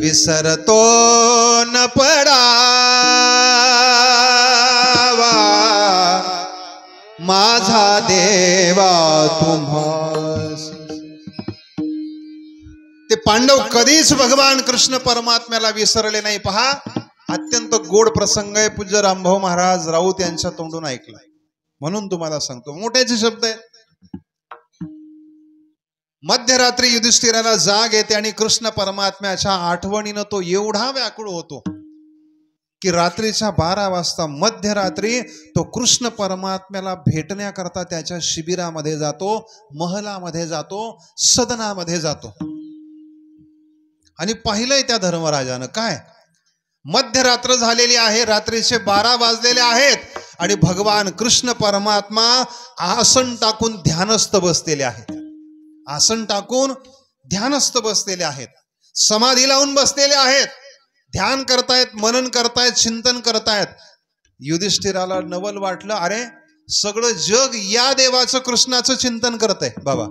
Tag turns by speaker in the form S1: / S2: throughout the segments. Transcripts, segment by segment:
S1: विसरतो न पडावा माझा देवा तुम्हास. ते पांडव कधीच भगवान कृष्ण परमात्म्याला विसरले नाही. पहा, अत्यंत गोड प्रसंग आहे. पूज्य रामभाऊ महाराज राऊत यांच्या तोंडून ऐकला, म्हणून तुम्हाला सांगतो. मोठ्याचे शब्द आहेत. मध्यरात्री युधिष्ठिराला जाग येते आणि कृष्ण परमात्म्याच्या आठवणीनं तो एवढा व्याकुळ होतो की रात्रीच्या 12 वाजता मध्यरात्री तो कृष्ण परमात्म्याला भेटण्याकरता त्याच्या शिबिरामध्ये जातो, महलामध्ये जातो, सदनामध्ये जातो. आणि पाहिलंय त्या धर्मराजानं, काय मध्यरात्र झालेली आहे, रात्रीचे 12 वाजलेले आहेत आणि भगवान कृष्ण परमात्मा आसन टाकून ध्यानस्थ बसलेले आहेत. आसन टाकून ध्यानस्थ बसलेले आहेत, समाधी लावून बसलेले आहेत, ध्यान करतायत, मनन करतायत, चिंतन करतायत. युधिष्ठिराला नवल वाटलं, अरे सगळं जग या देवाचं कृष्णाचं चिंतन करतंय बाबा,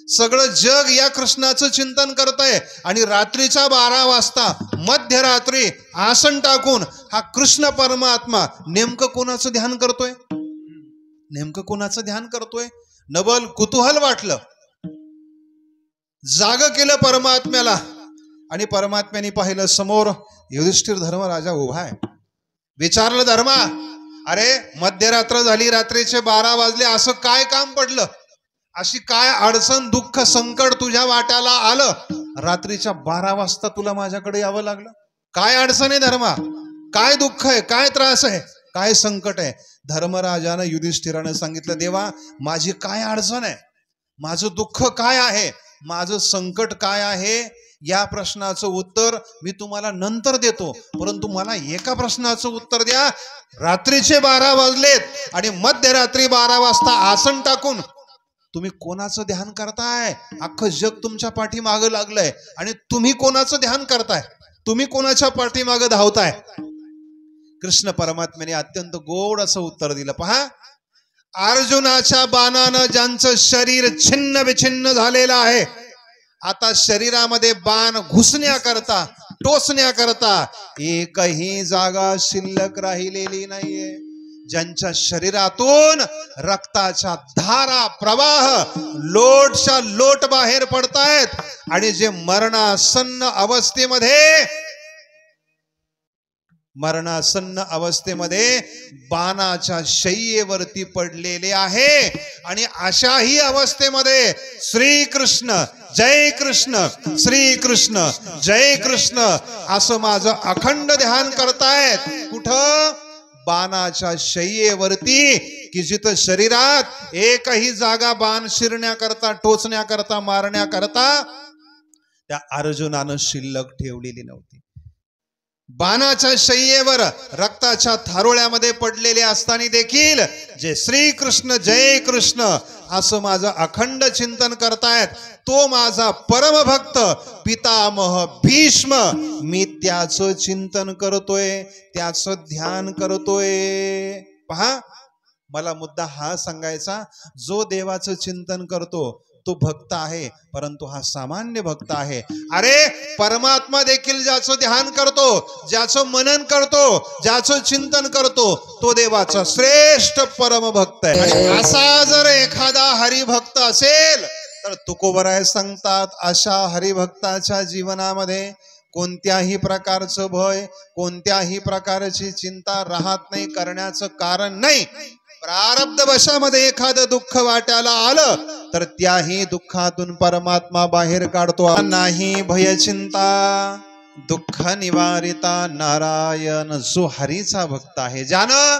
S1: सगळं जग या कृष्णाचं चिंतन करतंय आणि रात्रीच्या 12 वाजता मध्यरात्री आसन टाकून हा कृष्ण परमात्मा नेमकं कोणाचं ध्यान करतोय, नेमकं कोणाचं ध्यान करतोय. नवल कुतूहल वाटलं, जाग केलं परमात्म्याला आणि परमात्म्याने पाहिलं समोर युधिष्ठिर धर्मराजा उभा आहे. विचारलं, धर्मा, अरे मध्यरात्र झाली, रात्रीचे 12 वाजले, असं काय काम पडलं, अशी काय अडचण, दुःख, संकट तुझ्या वाट्याला आलं, रात्रीच्या 12 वाजता तुला माझ्याकडे यावं लागलं? काय अडचण आहे धर्मा, काय दुःख आहे, काय त्रास आहे, काय संकट आहे? धर्मराजानं युधिष्ठिरानं सांगितलं, देवा माझी काय अडचण आहे, माझं दुःख काय आहे, माझं संकट काय आहे, या प्रश्नाचं उत्तर मी तुम्हाला नंतर देतो, परंतु मला एका प्रश्नाचं उत्तर द्या. रात्रीचे 12 वाजलेत आणि मध्यरात्री 12 वाजता आसन टाकून तुम्ही कोणाचं ध्यान करताय? अख्खं जग तुमच्या पाठीमागं लागलंय आणि तुम्ही कोणाचं ध्यान करताय, तुम्ही कोणाच्या पाठीमागं धावताय? कृष्ण परमात्म्याने अत्यंत गोड असं उत्तर दिलं. पहा, अर्जुनाच्या बाणानं ज्यांचं शरीर छिन्न विछिन्न झालेलं आहे, आता शरीरामध्ये बाण घुसण्याकरता, टोचण्याकरता एकही जागा शिल्लक राहिलेली नाहीये. ज्यांच्या शरीरातून रक्ताच्या धारा प्रवाह लोटच्या लोट बाहेर पडतायत आणि जे मरणासन्न अवस्थेमध्ये बाणाच्या शय्येवरती पडलेले आहे. आणि अशाही अवस्थेमध्ये श्रीकृष्ण जय कृष्ण, श्रीकृष्ण जय कृष्ण असं माझं अखंड ध्यान करतायत. कुठं? बाणाच्या शय्येवरती, की जिथं शरीरात एकही जागा बाण शिरण्याकरता, टोचण्याकरता, मारण्याकरता त्या अर्जुनानं शिल्लक ठेवलेली नव्हती. बाणाच्या शय्येवर रक्ताच्या थारोळ्यामध्ये पडलेले असताना देखील जे श्रीकृष्ण जय कृष्ण असं माझं अखंड चिंतन करतायत, तो माझा परमभक्त पितामह भीष्म, मी त्याचं चिंतन करतोय, त्याचं ध्यान करतोय. पहा, मला मुद्दा हा सांगायचा, जो देवाचं चिंतन करतो तो भक्त आहे, परंतु हा सामान्य भक्त आहे. अरे परमात्मा देखील ज्याचं ध्यान करतो, ज्याचं मनन करतो, ज्याचं चिंतन करतो, तो देवाचा श्रेष्ठ परम भक्त आहे. आणि असा जर एखादा हरिभक्त असेल तर तुकोबराय सांगतात, अशा हरिभक्ताच्या जीवनामध्ये कोणत्याही प्रकारचं भय, कोणत्याही प्रकारची चिंता राहत नाही, करण्याचं कारण नाही. प्रारब्ध वशामध्ये एखादं दुःख वाट्याला आलं तर त्याही दुःखातून परमात्मा बाहेर काढतो. नाही भय चिंता दुःख निवारिता नारायण, जो हरीचा भक्त आहे, ज्यानं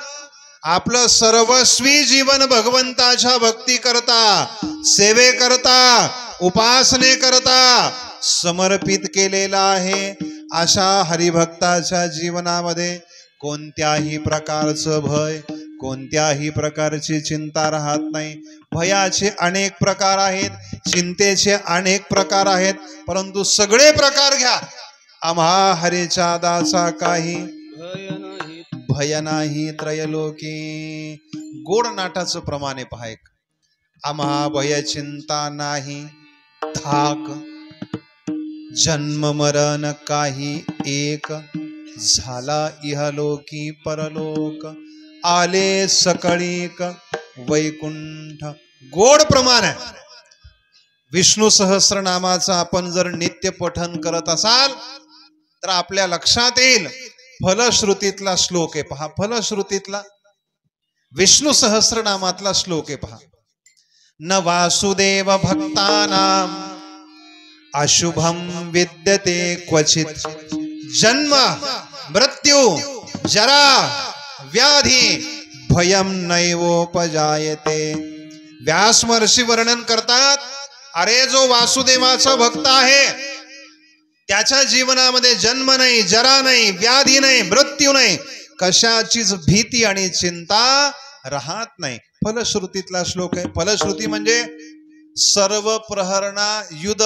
S1: आपलं सर्वस्वी जीवन भगवंताच्या भक्ती करता, सेवे करता, उपासने करता समर्पित केलेला आहे, अशा हरिभक्ताच्या जीवनामध्ये कोणत्याही प्रकारचं भय, कोणत्याही प्रकारची चिंता राहत नाही. भयाचे अनेक प्रकार आहेत, चिंतेचे अनेक प्रकार आहेत, परंतु सगळे प्रकार घ्या, आम्हा हरीच्या दासा काही भय नाही त्रयलोकी. गोड नाटाचं प्रमाणे पहा, एक आम्हा भय चिंता नाही धाक. जन्म मरण काही एक, झाला इहलोकी परलोक, आले सकळीक वैकुंठ. गोड प्रमाण आहे. विष्णू सहस्रनामाचा आपण जर नित्य पठन करत असाल तर आपल्या लक्षात येईल. फलश्रुतीतला श्लोक आहे पहा, फलश्रुतीतला विष्णु सहस्रनामातला श्लोक आहे पहा. न वासुदेव भक्तानाम अशुभम विद्यते क्वचित, जन्म मृत्यू जरा व्याधी भयम नैवोपजायते. व्यास महर्षी वर्णन करतात, अरे जो वासुदेवाचा भक्त आहे त्याच्या जीवनामध्ये जन्म नाही, जरा नाही, व्याधी नाही, मृत्यू नाही, कशाचीच भीती आणि चिंता राहत नाही. फलश्रुतीतला श्लोक आहे. फलश्रुती म्हणजे सर्व प्रहरणा युध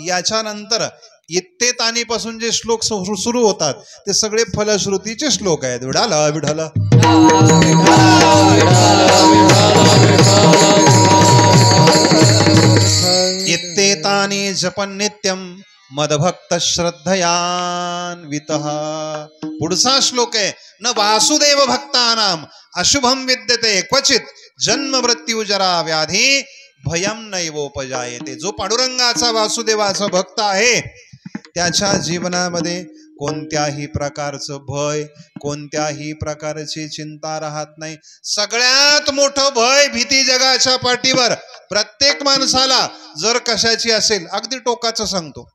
S1: याच्यानंतर इत्तेतानी पासून जे श्लोक सुरू होतात ते सगळे फलश्रुतीचे श्लोक आहेत. विठाला विठाला इत्तेतानी जपन नित्यम मदभक्त श्रद्धयान्वितः. पुढचा श्लोक आहे, न वासुदेव भक्तानाम अशुभम विद्यते क्वचित, जन्म मृत्यू जरा व्याधी भयम नैवोपजायते. जो पांडुरंगाचा वासुदेवाचा भक्त आहे त्याच्या जीवनामध्ये कोणत्याही प्रकारचं भय, कोणत्याही प्रकारची चिंता राहत नाही. सगळ्यात मोठं भय भीती जगाच्या पाठीवर प्रत्येक माणसाला जर कशाची असेल, अगदी टोकाचं सांगतो,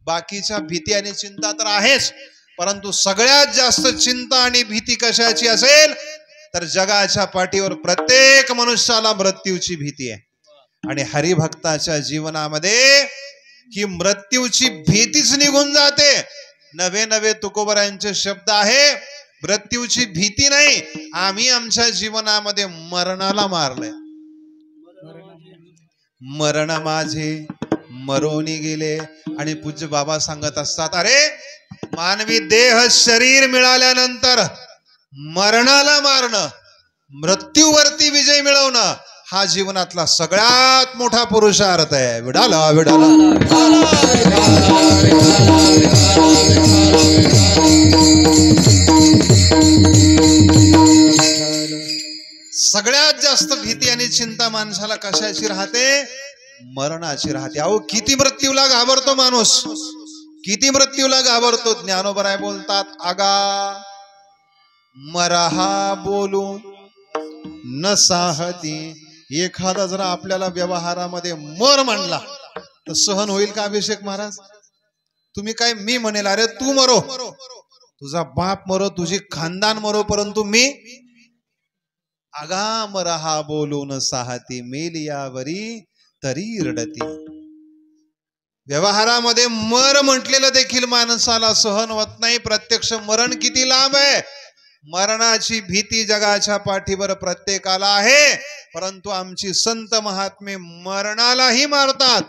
S1: बाकीच्या भीती आणि चिंता तर आहेच, परंतु सगळ्यात जास्त चिंता आणि भीती कशाची असेल तर जगाच्या पाठीवर प्रत्येक मनुष्याला मृत्यूची भीती आहे. आणि हरिभक्ताच्या जीवनामध्ये ही मृत्यूची भीतीच निघून जाते. नवे नवे तुकोबरांचे शब्द आहे, मृत्यूची भीती नाही, आम्ही आमच्या जीवनामध्ये मरणाला मारलंय. मरण माझे मरोनी गेले. आणि पूज्य बाबा सांगत असतात, अरे मानवी देह शरीर मिळाल्यानंतर मरणाला मारणं, मृत्यूवरती विजय मिळवणं हा जीवनातला सगळ्यात मोठा पुरुषार्थ आहे. विडाला विडाला सगळ्यात जास्त भीती आणि चिंता माणसाला कशाची राहते? मरणाची राहते. अहो किती मृत्यूला घाबरतो माणूस, किती मृत्यूला घाबरतो. ज्ञानोबराय बोलतात, आगा मरहा बोलू न साहती. एखादा जरा आपल्याला व्यवहारामध्ये मर म्हणला तर सहन होईल का अभिषेक महाराज? तुम्ही काय, मी म्हणेल अरे तू मरो, तुझा बाप मरो, तुझी खानदान मरो, परंतु मी आगा मरहा बोलून साहती, मेलियावरी तरी रडती. व्यवहारामध्ये मर म्हटलेलं देखील माणसाला सहन होत नाही. प्रत्यक्ष मरण किती लांब आहे. मरणाची भीती जगाच्या पाठीवर प्रत्येकाला आहे, परंतु आमची संत महात्मे मरणालाही मारतात,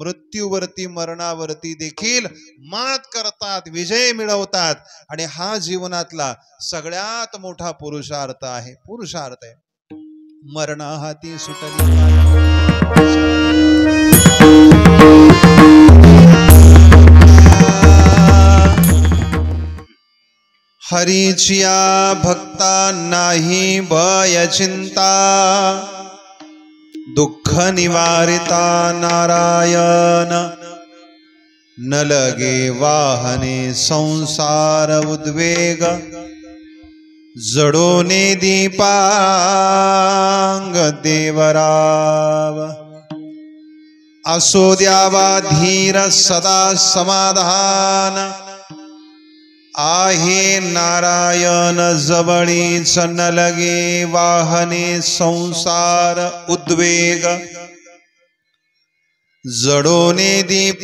S1: मृत्यूवरती मरणावरती देखील मात करतात, विजय मिळवतात. आणि हा जीवनातला सगळ्यात मोठा पुरुषार्थ आहे. पुरुषार्थ आहे. मरणा हाती सुटली हरीचिया भक्ता नाही भय चिंता, दुःख निवारिता नारायण. न लगे वाहने संसार उद्वेग, जडोने दीपांग देवराव. असो द्यावा धीर सदा समाधान, आहे नारायण जवळीच. न लगे वाहने संसार उद्वेग, जडोने दीपांग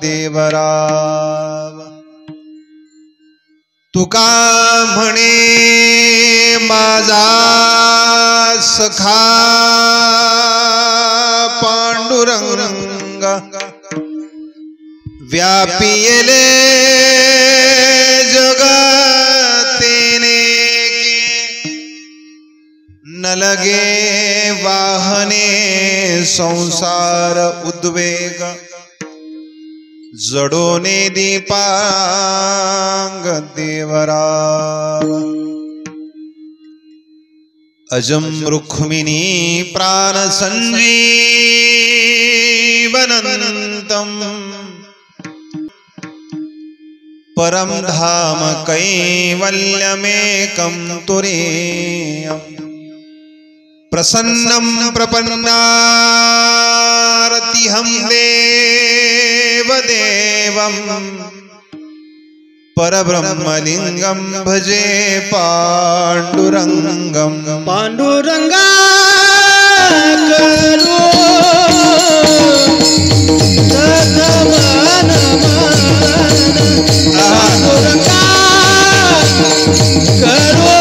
S1: देवराव. तुका म्हणे माझा सखा पांडुरंग, व्यापिले जगतेने. न लगे वाहने संसार उद्वेग, जडोने दीपांग देवरा अजम रुक्मिणी प्राण संजीवनंतम परम धाम कैवल्यमेकं तुरीयम् प्रसन्नं प्रपन्नारतिहं देवदेवं परब्रह्मलिंगं भजे पांडुरंगं
S2: पांडुरंगा करो सदमान पांडुरंगा करो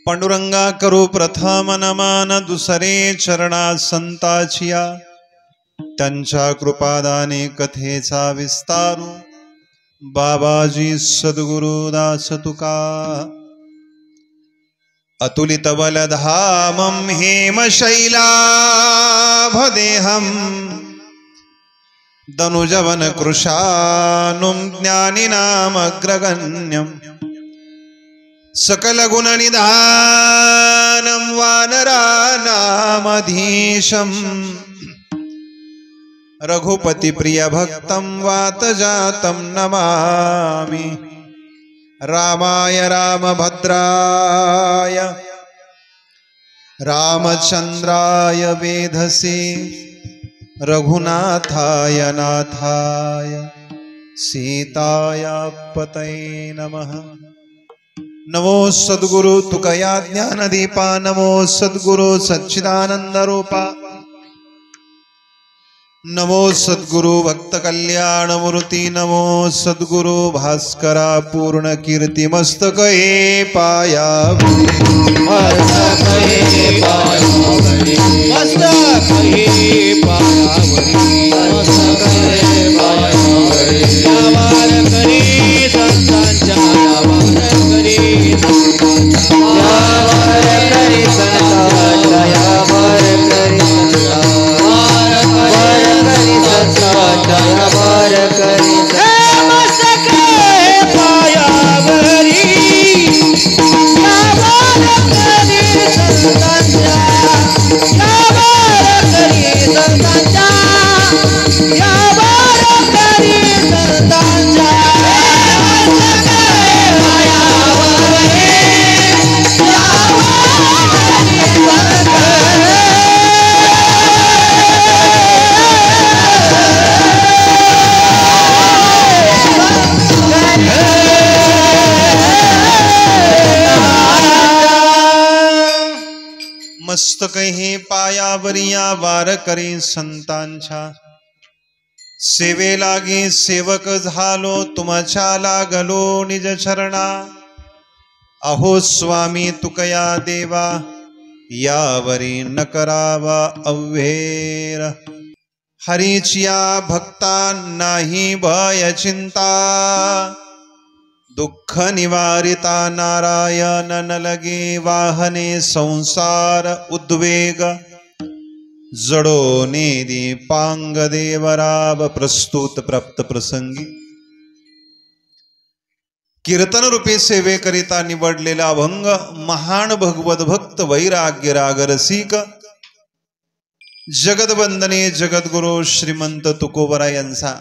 S1: पांडुरंगा करू प्रथम नमन दुसरे चरणात संताचिया त्यांच्या कृपादाने कथेचा विस्तारू बाबाजी सद्गुरु दास तुका अतुलित बलधामं हेमशैलाभदेहं दनुजवन कृशानुं ज्ञानिनामग्रगण्यम् सकल गुण निधानं वानरानामधीशं रघुपति प्रिय भक्तं वातजातं नमामि रामाय रामभद्राय रामचंद्राय वेधसे रघुनाथाय नाथाय सीताय पतये नमः। नमो सद्गुरु तुकया ज्ञानदीपा नमो सद्गुरु सच्चिदानंद रूपा नमो सद्गुरु भक्त कल्याण मूर्ति नमो सद्गुरु भास्करा पूर्ण कीर्ति मस्तक हे पाया मस्तक हे पायावरिया वार करी संतांच्या सेवे लागी सेवक झालो तुमच्या लागलो निज चरणा अहो स्वामी तुकया देवा यावरी न करावा अव्हेर हरीचिया भक्ता नाही भय चिंता दुःख निवारिता नारायण न लगे वाहने संसार उद्वेग जडो नेदी पांग देवराव प्रस्तुत प्राप्त प्रसंगी कीर्तन रूपी सेवेकरिता निवडलेला अभंग महान भगवत भक्त वैराग्य राग रसिक जगदवंदने जगद्गुरु श्रीमंत तुकोबरा यांचा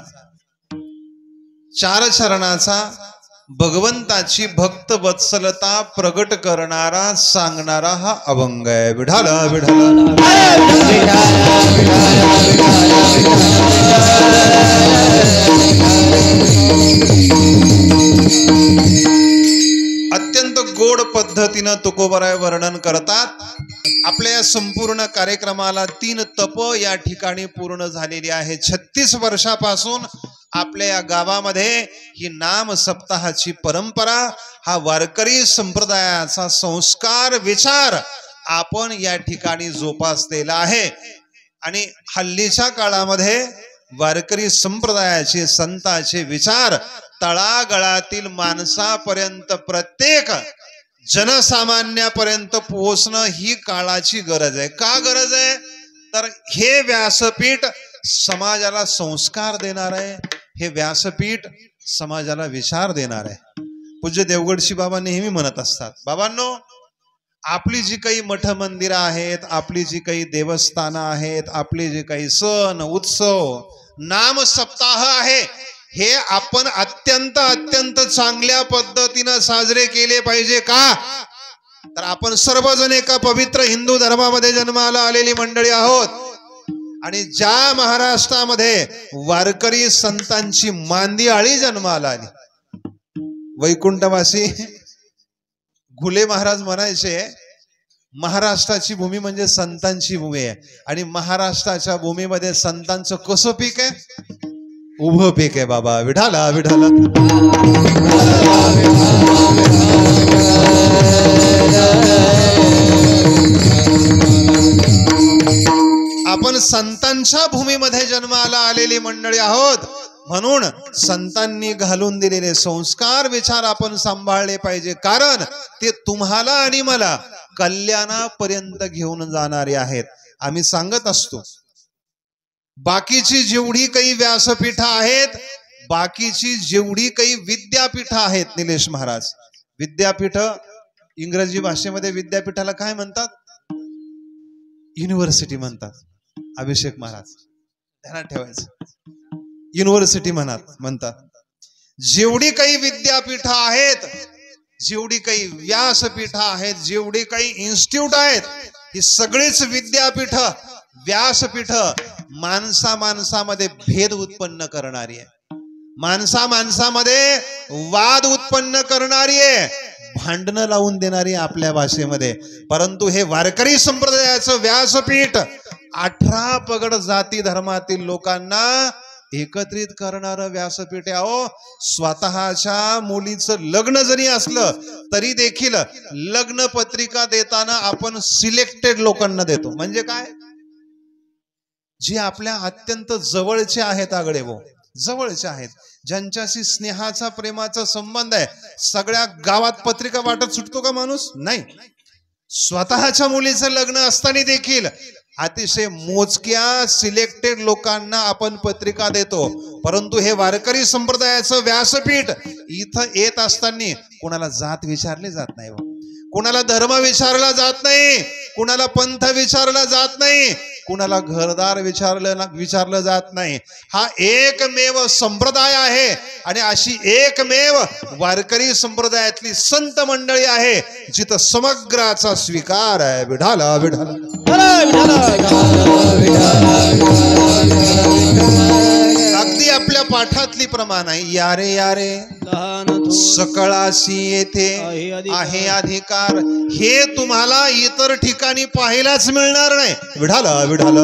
S1: चार चरणाचा भगवंताची भक्त वत्सलता प्रगट करणारा सांगणारा हा अभंग आहे. विठाला विठाला अत्यंत गोड पद्धतीनं तुकोबराय वर्णन करतात. आपल्या या संपूर्ण कार्यक्रमाला 3 तप या ठिकाणी पूर्ण झालेली आहे. 36 वर्षापासून आपल्या या गावामध्ये ही नाम सप्ताहाची परंपरा, हा वारकरी संप्रदायाचा संस्कार विचार आपण या ठिकाणी जोपासलेला आहे. आणि हल्लीच्या काळामध्ये वारकरी संप्रदायाचे संतांचे विचार तळागाळातील माणसापर्यंत प्रत्येक जनसामान्यापर्यंत पोहोचणं ही काळाची गरज आहे. का गरज आहे तर हे व्यासपीठ समाजाला संस्कार देणार आहे. हे व्यासपीठ समाजाला विचार देणार आहे. पूज्य देवगडशी बाबा नेहमी म्हणत असतात, बाबांनो आपली जी काही मठ मंदिरं आहेत, आपली जी काही देवस्थानं आहेत, आपले जे काही सण उत्सव नाम सप्ताह आहे, हे आपण अत्यंत अत्यंत चांगल्या पद्धतीनं साजरे केले पाहिजे. का तर आपण सर्वजण एका पवित्र हिंदू धर्मामध्ये जन्माला आलेली मंडळी आहोत. आणि ज्या महाराष्ट्रामध्ये वारकरी संतांची मांदियाळी जन्माला आली, वैकुंठवासी घुले महाराज म्हणायचे महाराष्ट्राची भूमी म्हणजे संतांची भूमी आहे. आणि महाराष्ट्राच्या भूमीमध्ये संतांचं कसं पीक आहे? उभं पीक आहे बाबा. विठाला विठाला आपण संतांच्या भूमीमध्ये जन्माला आलेली मंडळी आहोत. म्हणून संतांनी घालून दिलेले संस्कार विचार आपण सांभाळले पाहिजे. कारण ते तुम्हाला आणि मला कल्याणापर्यंत घेऊन जाणारे आहेत. आम्ही सांगत असतो बाकीची जेवढी काही व्यासपीठं आहेत, बाकीची जेवढी काही विद्यापीठं आहेत, निलेश महाराज विद्यापीठ इंग्रजी भाषेमध्ये विद्यापीठाला काय म्हणतात? युनिव्हर्सिटी म्हणतात. अभिषेक महाराज ध्यानात ठेवायचं, युनिव्हर्सिटी म्हणतात. जेवढी काही विद्यापीठं आहेत, जेवढी काही व्यासपीठं आहेत, जेवढी काही इन्स्टिट्यूट आहेत, ही सगळीच विद्यापीठ व्यासपीठ माणसामध्ये भेद उत्पन्न करणारी आहे. माणसामध्ये वाद उत्पन्न करणारी आहे, भांडणं लावून देणारी आपल्या भाषेमध्ये. परंतु हे वारकरी संप्रदायाचं व्यासपीठ 18 पगड जाती धर्मातील लोकांना एकत्रित करणारं व्यासपीठ आहे. अहो स्वतःच्या मुलीचं लग्न जरी असलं तरी देखील लग्न पत्रिका देताना आपण सिलेक्टेड लोकांना देतो. म्हणजे काय? जे आपल्या अत्यंत जवळचे आहेत, आगळे भाऊ जवळचे आहेत, ज्यांच्याशी स्नेहाचा प्रेमाचा संबंध आहे. सगळ्या गावात पत्रिका वाटत सुटतो का माणूस? नाही. स्वतःच्या मुलीचं लग्न असताना देखील अतिशय मोजक्या सिलेक्टेड लोकांना आपण पत्रिका देतो. परंतु हे वारकरी संप्रदायाचं व्यासपीठ इथं येत असताना कोणाला जात विचारली जात नाही, कोणाला धर्म विचारला जात नाही, कोणाला पंथ विचारला जात नाही, कुणाला घरदार विचारलं जात नाही. हा एकमेव संप्रदाय आहे. आणि अशी एकमेव वारकरी संप्रदायातली संत मंडळी आहे जिथं समग्राचा स्वीकार आहे. विठाला विठाला अगदी आपल्या पाठातली प्रमाण आहे. यारे यारे सकळाशी येथे आहे अधिकार, हे तुम्हाला इतर ठिकाणी पाहायलाच मिळणार नाही. विठाला विठाला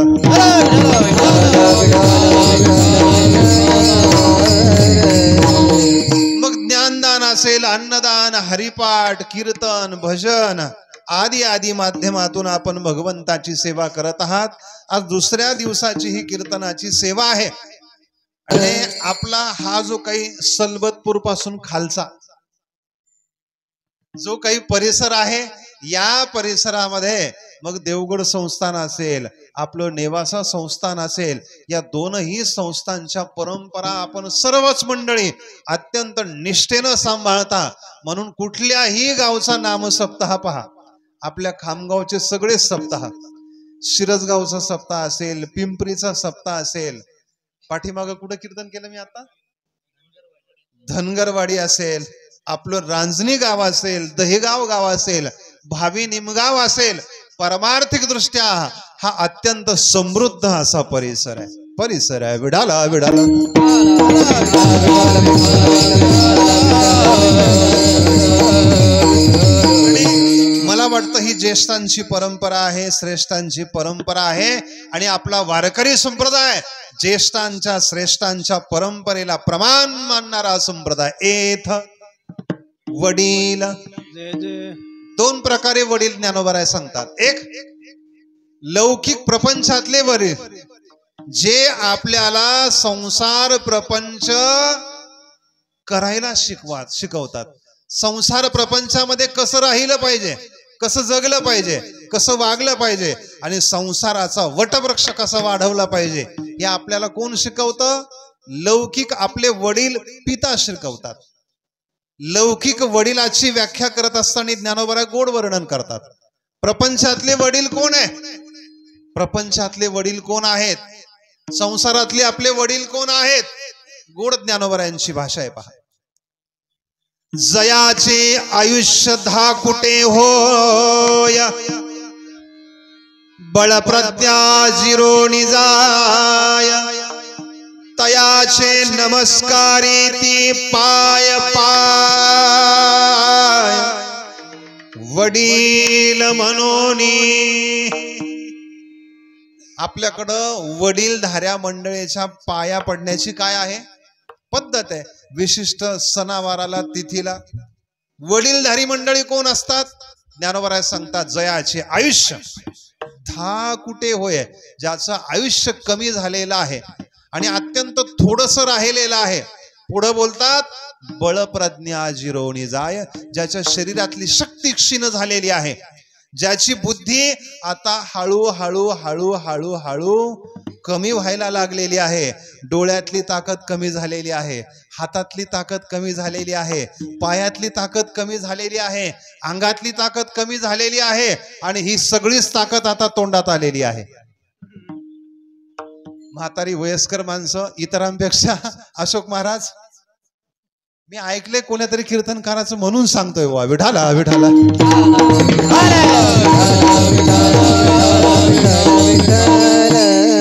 S1: मग ज्ञानदान असेल, अन्नदान, हरिपाठ, कीर्तन, भजन आदी आदी माध्यमातून आपण भगवंताची सेवा करत आहात. आज दुसऱ्या दिवसाची ही कीर्तनाची सेवा आहे. आणि आपला हा जो काही सलबतपूर पासून खालचा जो काही परिसर आहे, या परिसरामध्ये मग देवगड संस्थान असेल, आपलं नेवासा संस्थान असेल, या दोनही संस्थांच्या परंपरा आपण सर्वच मंडळी अत्यंत निष्ठेनं सांभाळता. म्हणून कुठल्याही गावचा नामसप्ताह पहा, आपल्या खामगावचे सगळे सप्ताह, शिरसगावचा सप्ताह असेल, पिंपरीचा सप्ताह असेल, पाठीमागं कुठं कीर्तन केलं मी आता, धनगरवाडी असेल, आपलं रांजणी गाव असेल, दहेगाव गाव असेल, भावी निमगाव असेल, परमार्थिक दृष्ट्या हा अत्यंत समृद्ध असा परिसर आहे. विडाला विडाला मला वाटतं ही ज्येष्ठांची परंपरा आहे, श्रेष्ठांची परंपरा आहे. आणि आपला वारकरी संप्रदाय ज्येष्ठांच्या श्रेष्ठांच्या परंपरेला प्रमाण मानणारा संप्रदाय. एथ वडील, दोन प्रकारे वडील ज्ञानोबा सांगतात. एक लौकिक प्रपंचातले वडील, जे आपल्याला संसार प्रपंच करायला शिकवतात. संसार प्रपंचामध्ये कसं राहिलं पाहिजे, कसं जगलं पाहिजे, कसं वागलं पाहिजे, आणि संसाराचा वटवृक्ष कसा वाढवला पाहिजे, हे आपल्याला कोण शिकवतं? लौकिक आपले वडील पिता शिकवतात. लौकिक वडिलाची व्याख्या करत असताना ज्ञानोबा गोड वर्णन करतात. प्रपंचातले वडील कोण आहे? प्रपंचातले वडील कोण आहेत? संसारातले आपले वडील कोण आहेत? गोड ज्ञानोबा यांची भाषा आहे पहा. जयाचे आयुष्य धाकुटे होय, बळप्रज्ञा जिरोणी जाय, तयाचे नमस्कारी ती पाय पाय, वडील म्हणोनी. आपल्याकडं वडीलधाऱ्या मंडळीच्या पाया पडण्याची काय आहे पद्धत आहे. विशिष्ट सणावाराला, तिथीला वडीलधारी मंडळी कोण असतात? ज्ञानोबा सांगतात जयाचे आयुष्य धाकुटे होय, ज्याचं आयुष्य कमी झालेलं आहे आणि अत्यंत थोडस राहिलेलं आहे. पुढे बोलतात बळप्रज्ञा जिरोणी जाय, ज्याच्या शरीरातली शक्ती क्षीण झालेली आहे, ज्याची बुद्धी आता हळूहळू हळूहळू हळू कमी व्हायला लागलेली आहे. डोळ्यातली ताकद कमी झालेली आहे, हातातली ताकद कमी झालेली आहे, पायातली ताकद कमी झालेली आहे, अंगातली ताकद कमी झालेली आहे, आणि ही सगळीच ताकद आता तोंडात आलेली आहे. म्हातारी वयस्कर माणसं इतरांपेक्षा, अशोक महाराज मी ऐकले कोणीतरी कीर्तनकाराचं म्हणून सांगतोय, वा विठाला विठाला.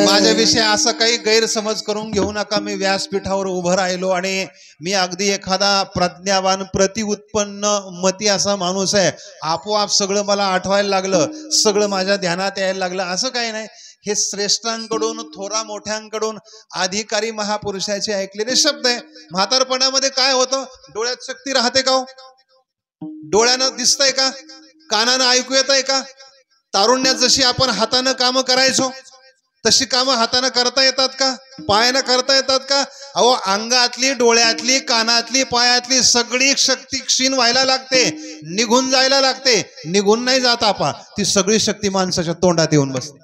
S1: माझ्याविषयी असं काही गैरसमज करून घेऊ नका. मी व्यासपीठावर उभं राहिलो आणि मी अगदी एखादा प्रज्ञावान प्रतिउत्पन्न मती असा माणूस आहे, आपोआप सगळं मला आठवायला लागलं, सगळं माझ्या ध्यानात यायला लागलं, असं काही नाही. हे श्रेष्ठांकडून, थोरा मोठ्यांकडून, अधिकारी महापुरुषाचे ऐकलेले शब्द आहे. म्हातारपणामध्ये काय होतं? डोळ्यात शक्ती राहते का? डोळ्यानं दिसतंय का? कानानं ऐकू येतंय का? तारुण्यात जशी आपण हातानं कामं करायचो तशी कामं हातानं करता येतात का? पायानं करता येतात का? अहो, अंगातली, डोळ्यातली, कानातली, पायातली सगळी शक्ती क्षीण व्हायला लागते, निघून जायला लागते. निघून नाही जात आपा, ती सगळी शक्ती माणसाच्या तोंडात येऊन बसते.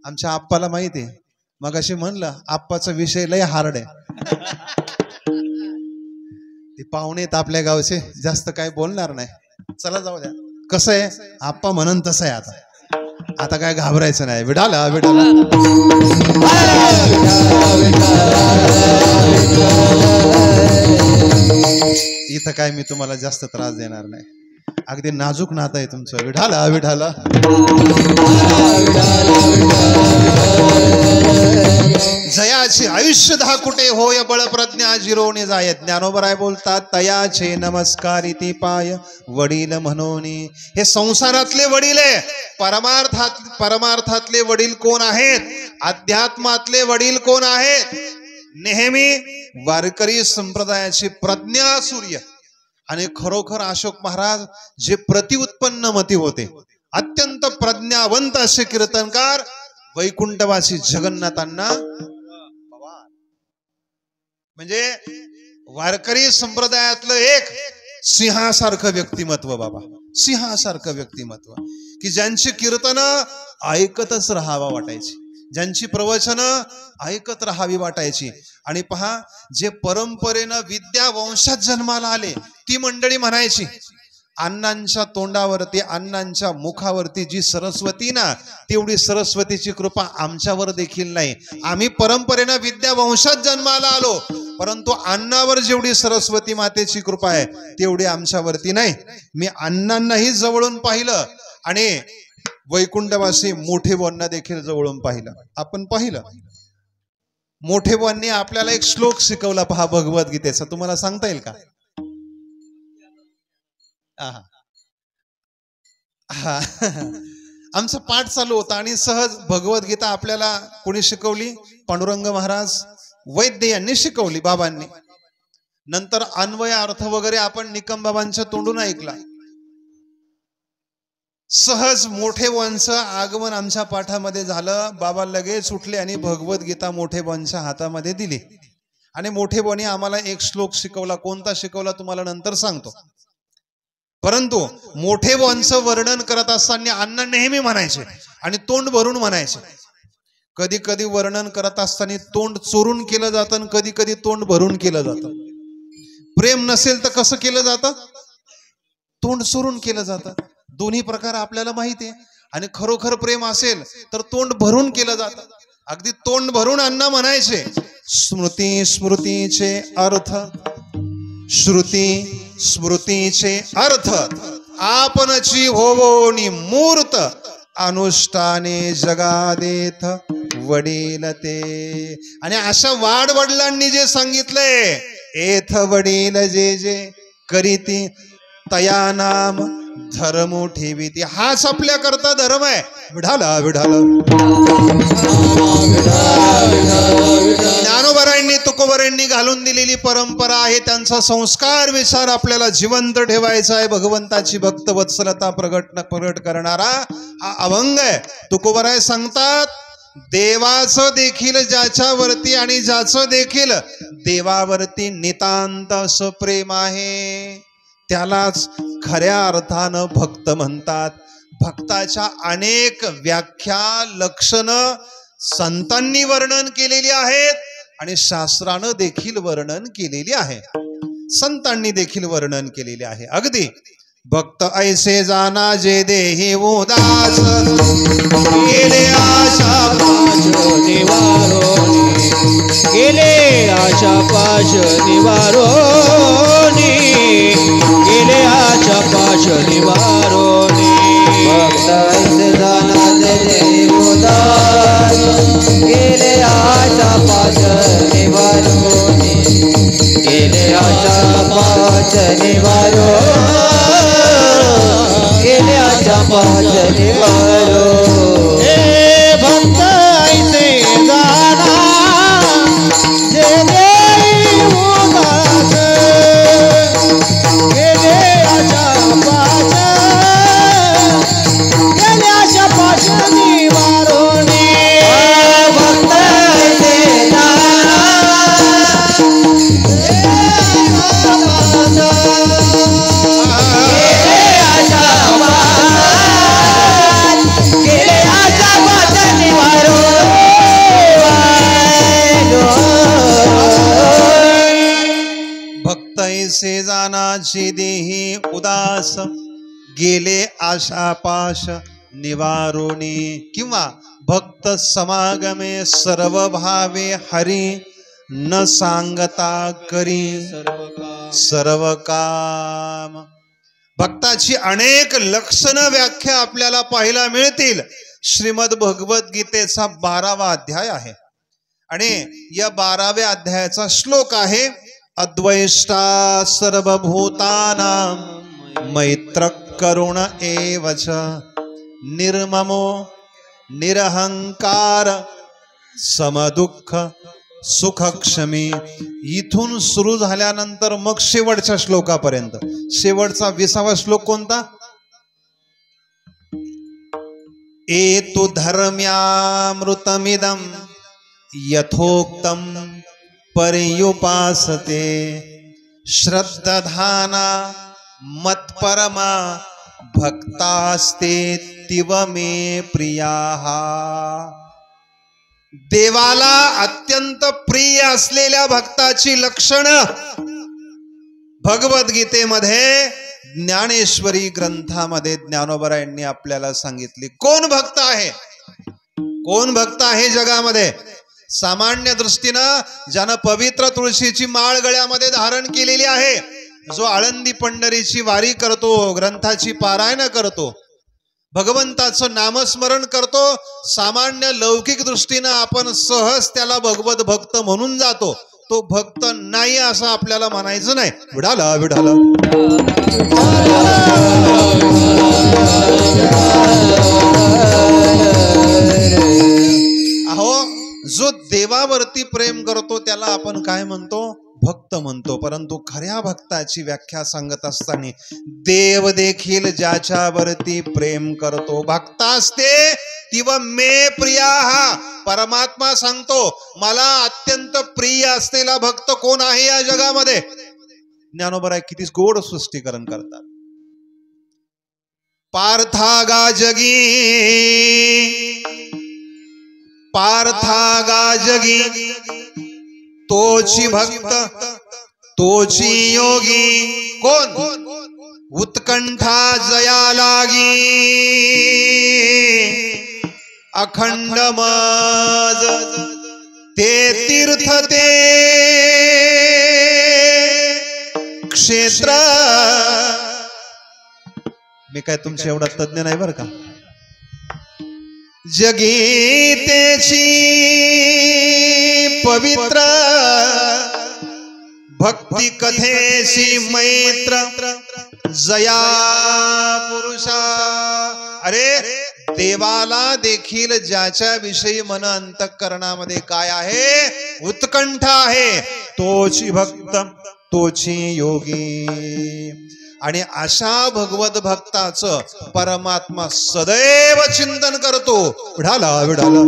S1: आमच्या आप्पाला माहिती आहे, मग अशी म्हणलं आप्पाचा विषय लय हार्ड आहे. ते पाहुणे आहेत आपल्या गावचे, जास्त काय बोलणार नाही. चला जाऊ द्या. कसं आहे, आप्पा म्हणून तसं आहे. आता काय घाबरायचं नाही. विडाला विडाला. इथं काय मी तुम्हाला जास्त त्रास देणार नाही. अगदी नाजूक नातं आहे तुमचं. विठाला विठाला. जयाचे आयुष्य धाकुटे होय, बळप्रज्ञा जिरोणी जाय. ज्ञानोबराय बोलतात तयाचे नमस्कारी ती पाय, वडील म्हणून. हे संसारातले वडील आहे. परमार्थातले वडील कोण आहेत? अध्यात्मातले वडील कोण आहेत? नेहमी वारकरी संप्रदायाची प्रज्ञा सूर्य आणि खरोखर अशोक महाराज जे प्रतिउत्पन्न मती होते, अत्यंत प्रज्ञावंत असे कीर्तनकार वैकुंठवासी जगन्नाथांना म्हणजे वारकरी संप्रदायातलं एक सिंहासारखं व्यक्तिमत्व बाबा, सिंहासारखं व्यक्तिमत्व की ज्यांची कीर्तन ऐकतच राहावा वाटायची, ज्यांची प्रवचन ऐकत राहावी वाटायची. आणि पहा, जे परंपरेनं विद्या वंशात जन्माला आले ती मंडळी म्हणायची, अण्णांच्या तोंडावरती, अण्णांच्या मुखावरती जी सरस्वती ना, तेवढी सरस्वतीची कृपा आमच्यावर देखील नाही. आम्ही परंपरेनं विद्या वंशात जन्माला आलो, परंतु अण्णावर जेवढी सरस्वती मातेची कृपा आहे तेवढी आमच्यावरती नाही. मी अण्णांनाही जवळून पाहिलं आणि वैकुंठवासी मोठे बुवांना देखील जवळून पाहिलं. आपण पाहिलं मोठे बुवांनी आपल्याला एक श्लोक शिकवला पहा भगवद्गीतेचा, तुम्हाला सांगता येईल का? आमचा पाठ चालू होता आणि सहज भगवद्गीता आपल्याला कोणी शिकवली? पांडुरंग महाराज वैद्य यांनी शिकवली, बाबांनी. नंतर अन्वय अर्थ वगैरे आपण निकम बाबांच्या तोंडून ऐकला. सहज मोठे बुवांचं आगमन आमच्या पाठामध्ये झालं. बाबा लगेच उठले आणि भगवद्गीता मोठे बुवांच्या हातामध्ये दिली आणि मोठे बुवांनी आम्हाला एक श्लोक शिकवला. कोणता शिकवला तुम्हाला नंतर सांगतो. परंतु मोठे बुवांचं वर्णन करत असताना अण्णा नेहमी म्हणायचे आणि तोंड भरून म्हणायचे. कधी कधी वर्णन करत असताना तोंड चोरून केलं जातं आणि कधी कधी तोंड भरून केलं जातं. प्रेम नसेल तर कसं केलं जातं? तोंड चोरून केलं जातं. दोन्ही प्रकार आपल्याला माहिती आहे. आणि खरोखर प्रेम असेल तर तोंड भरून केलं जातं. अगदी तोंड भरून अण्णा म्हणायचे, स्मृती स्मृतीचे अर्थ, श्रुती स्मृतीचे अर्थ, आपणची होवोनी मूर्त, अनुष्ठाने जगादेथ वडील ते. आणि अशा वाड वडिलांनी जे सांगितलंय, एथ वडील जे जे करीती तया नाम धर्म ठेवीती. हाच आपल्या करता धर्म आहे. विढाला विढाला ज्ञानोबरांनी तुकोबरांनी घालून दिलेली परंपरा आहे. त्यांचा संस्कार विचार आपल्याला जिवंत ठेवायचा आहे. भगवंताची भक्त वत्सलता प्रगट करणारा हा अभंग आहे. तुकोबराय सांगतात, देवाचं देखील ज्याच्यावरती आणि ज्याचं देखील देवावरती नितांत असं प्रेम आहे त्यालाच खऱ्या अर्थानं भक्त म्हणतात. भक्ताच्या अनेक व्याख्या, लक्षणं संतांनी वर्णन केलेली आहेत आणि शास्त्रानं देखील वर्णन केलेली आहे, संतांनी देखील वर्णन केलेले आहे. अगदी भक्त ऐसे जाना जे देही उदास, गेले आशा पाश निवारोनी,
S2: गेले आशा पाश निवारोनी, गेले आशा पाश निवारोनी. भक्त ऐसे जाना जे देही उदास, गेले आशा पाश निवारोनी, गेले आशा पाश निवारोनी, गेले आशा पाश निवारो. हे भक्त ऐसे जाना जे देही उदास, गेले आशा पाश, गेले आशा पाश निवारोनी. भक्त ऐसे जाना
S1: ऐसे जानाची देही उदास, गेले आशापाश निवारोनी. किंवा भक्त समागमे सर्व भावे हरी, न सांगता करी सर्व काम. भक्ताची अनेक लक्षण व्याख्या आपल्याला पाहायला मिळतील. श्रीमद भगवद्गीतेचा 12वा अध्याय आहे आणि या 12व्या अध्यायाचा श्लोक आहे, अद्वैष्टा सर्वभूतानां मैत्र करुण एवच, निर्ममो निरहंकार समदुःख सुखक्षमी. इथून सुरू झाल्यानंतर मग शेवटच्या श्लोकापर्यंत. शेवटचा 20वा श्लोक कोणता? एतु धर्म्यामृतमिदं यथोक्तं पर्युपासते श्रद्धाना मत्परमा भक्तास्ते तिव मे प्रियाः. देवाला अत्यंत प्रिय असलेल्या भक्ताची लक्षणं भगवद्गीतेमध्ये ज्ञानेश्वरी ग्रंथामध्ये ज्ञानोबरायांनी आपल्याला सांगितली. कोण भक्त आहे? कोण भक्त आहे जगामध्ये? सामान्य दृष्टीनं ज्यानं पवित्र तुळशीची माळ गळ्यामध्ये धारण केलेली आहे, जो आळंदी पंढरीची वारी करतो, ग्रंथाची पारायण करतो, भगवंताचं नामस्मरण करतो, सामान्य लौकिक दृष्टीनं आपण सहज त्याला भगवत भक्त म्हणून जातो. तो भक्त नाही असं आपल्याला म्हणायचं नाही. विठाला विठाला. अहो, जो देवावरती प्रेम करतो त्याला आपण काय म्हणतो? भक्त म्हणतो. परंतु खऱ्या भक्ताची व्याख्या सांगत असताना देव देखील ज्याच्यावरती प्रेम करतो, भक्तास्ते तिव मे प्रियाः. परमात्मा सांगतो मला अत्यंत प्रिय असलेला भक्त कोण आहे या जगामध्ये? ज्ञानोबराय किती गोड सृष्टीकरण करतात. पार्थागा जगी तोची भक्त तोची योगी. कोण? उत्कंठा जया लागी अखंड मज ते तीर्थ ते क्षेत्र. मी काय तुमच्या एवढा तज्ञ नाही बरं का. जगीतेची पवित्र भक्ती कथेशी मैत्र जया पुरुषा. अरे देवाला देखील ज्याच्या विषयी मन अंतःकरणामध्ये काय आहे? उत्कंठा आहे. तोची भक्त तोची योगी. आणि अशा भगवत भक्ताचं परमात्मा सदैव चिंतन करतो. विठाला विठाला.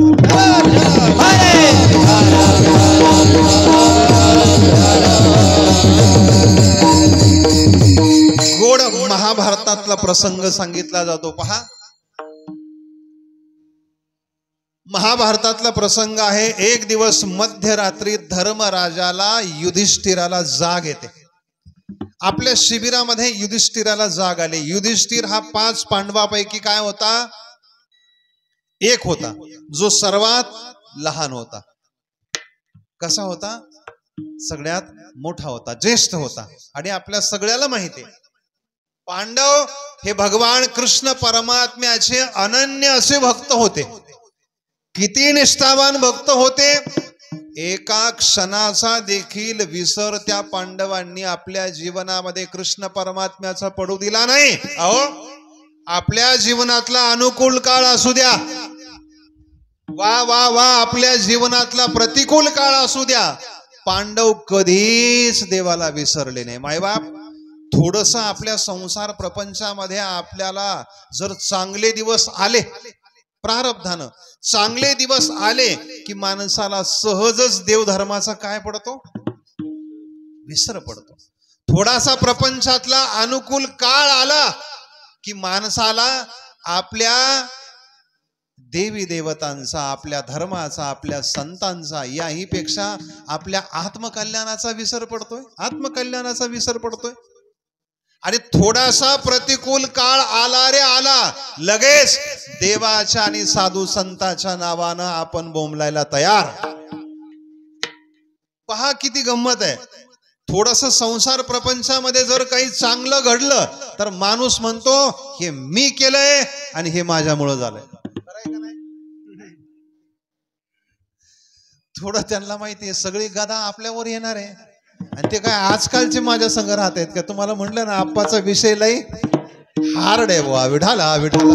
S1: गोड महाभारतातला प्रसंग सांगितला जातो. पहा, महाभारतातला प्रसंग आहे. एक दिवस मध्यरात्री धर्मराजाला युधिष्ठिराला जाग येते. आपल्या शिबिरामध्ये युधिष्ठिराला जाग आली. युधिष्ठिर हा 5 पांडवापैकी काय होता? एक होता, जो सर्वात लहान होता. कसा होता? सगळ्यात मोठा होता, ज्येष्ठ होता. आणि आपल्या सगळ्याला माहिती आहे पांडव हे भगवान कृष्ण परमात्म्याचे अनन्य असे भक्त होते. किती निष्ठावान भक्त होते! एका क्षणाचा देखील विसर त्या पांडवांनी आपल्या जीवनामध्ये कृष्ण परमात्म्याचा पडू दिला नाही. अहो, आपल्या जीवनातला अनुकूल काळ असू द्या, वा वा वा, आपल्या जीवनातला प्रतिकूल काळ असू द्या, पांडव कधीच देवाला विसरले नाही. मायबाप, थोडस आपल्या संसार प्रपंचामध्ये आपल्याला जर चांगले दिवस आले, प्रारब्धानं चांगले दिवस आले की माणसाला सहजच देवधर्माचा काय पडतो? विसर पडतो. थोडासा प्रपंचातला अनुकूल काळ आला की माणसाला आपल्या देवी देवतांचा, आपल्या धर्माचा, आपल्या संतांचा, याही पेक्षा आपल्या आत्मकल्याणाचा विसर पडतोय. आत्मकल्याणाचा विसर पडतोय. आणि थोडासा प्रतिकूल काळ आला रे आला, लगेच देवाच्या आणि साधू संतांच्या नावानं आपण बोंबलायला तयार. पहा किती गंमत आहे. थोडस संसार प्रपंचामध्ये जर काही चांगलं घडलं तर माणूस म्हणतो हे मी केलंय आणि हे माझ्यामुळं झालंय. थोडं त्यांना माहिती आहे सगळी गदा आपल्यावर येणार आहे. आणि ते काय आजकालचे माझ्या संग राहत आहेत का? तुम्हाला म्हटलं ना, आप्पाचा विषय लई हार्ड आहे बुवा. विठाला विठाला.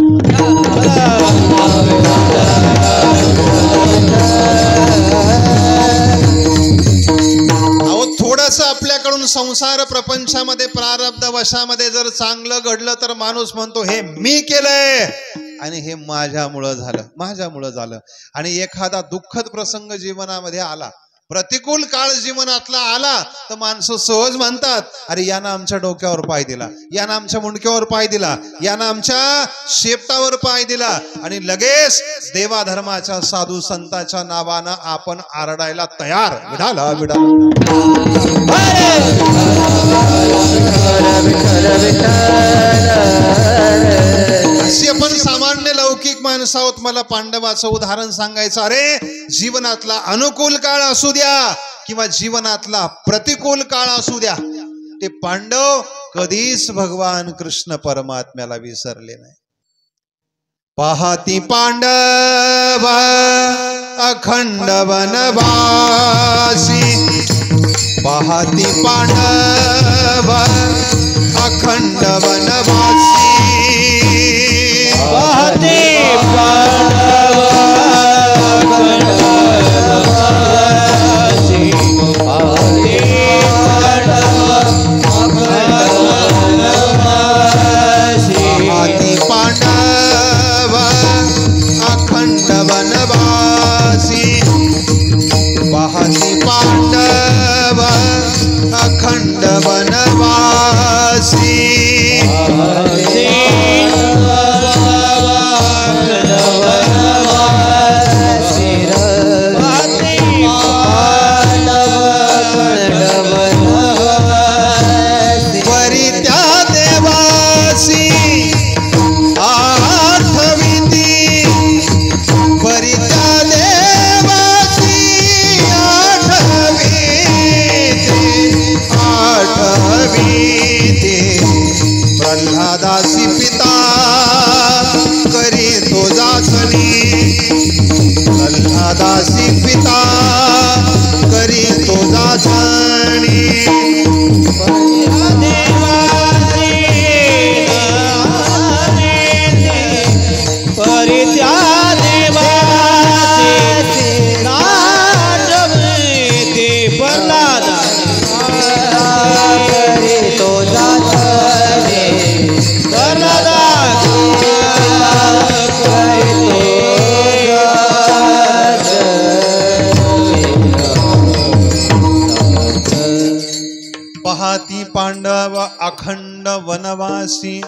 S1: पण संसार प्रपंचामध्ये प्रारब्ध वशामध्ये जर चांगलं घडलं तर माणूस म्हणतो हे मी केलंय आणि हे माझ्यामुळं झालं. आणि एखादा दुःखद प्रसंग जीवनामध्ये आला, प्रतिकूल काळ जीवनातला आला, तर माणसं सहज म्हणतात अरे यानं आमच्या डोक्यावर पाय दिला, यानं आमच्या मुंडक्यावर पाय दिला, यानं आमच्या शेपटावर पाय दिला, आणि लगेच देवाधर्माच्या साधू संतांच्या नावानं आपण आरडायला तयार. विडाला अशी आपण सामान्य लौकिक माणसं आहोत. मला पांडवाचं उदाहरण सांगायचं. अरे जीवनातला अनुकूल काळ असू द्या किंवा जीवनातला प्रतिकूल काळ असू द्या, ते पांडव कधीच भगवान कृष्ण परमात्म्याला विसरले नाही. पाहती पांडव अखंड वनवासी, पाहती पांडव अखंड वनवासी,
S2: पाहते पांडव अखंड वनवासी, पाहते पांडव अखंड वनवासी,
S1: पाहती पांडव अखंड वनवासी,
S2: पाहते
S1: प्रल्हादासी पिता करी तो जाचणी, प्रल्हादासी पिता करी तो जाचणी,
S2: परित्या देवासी नाटवते प्रल्हादा करी तो जाचणी, प्रल्हादा
S1: पाहती पांडव अखंड वनवासी.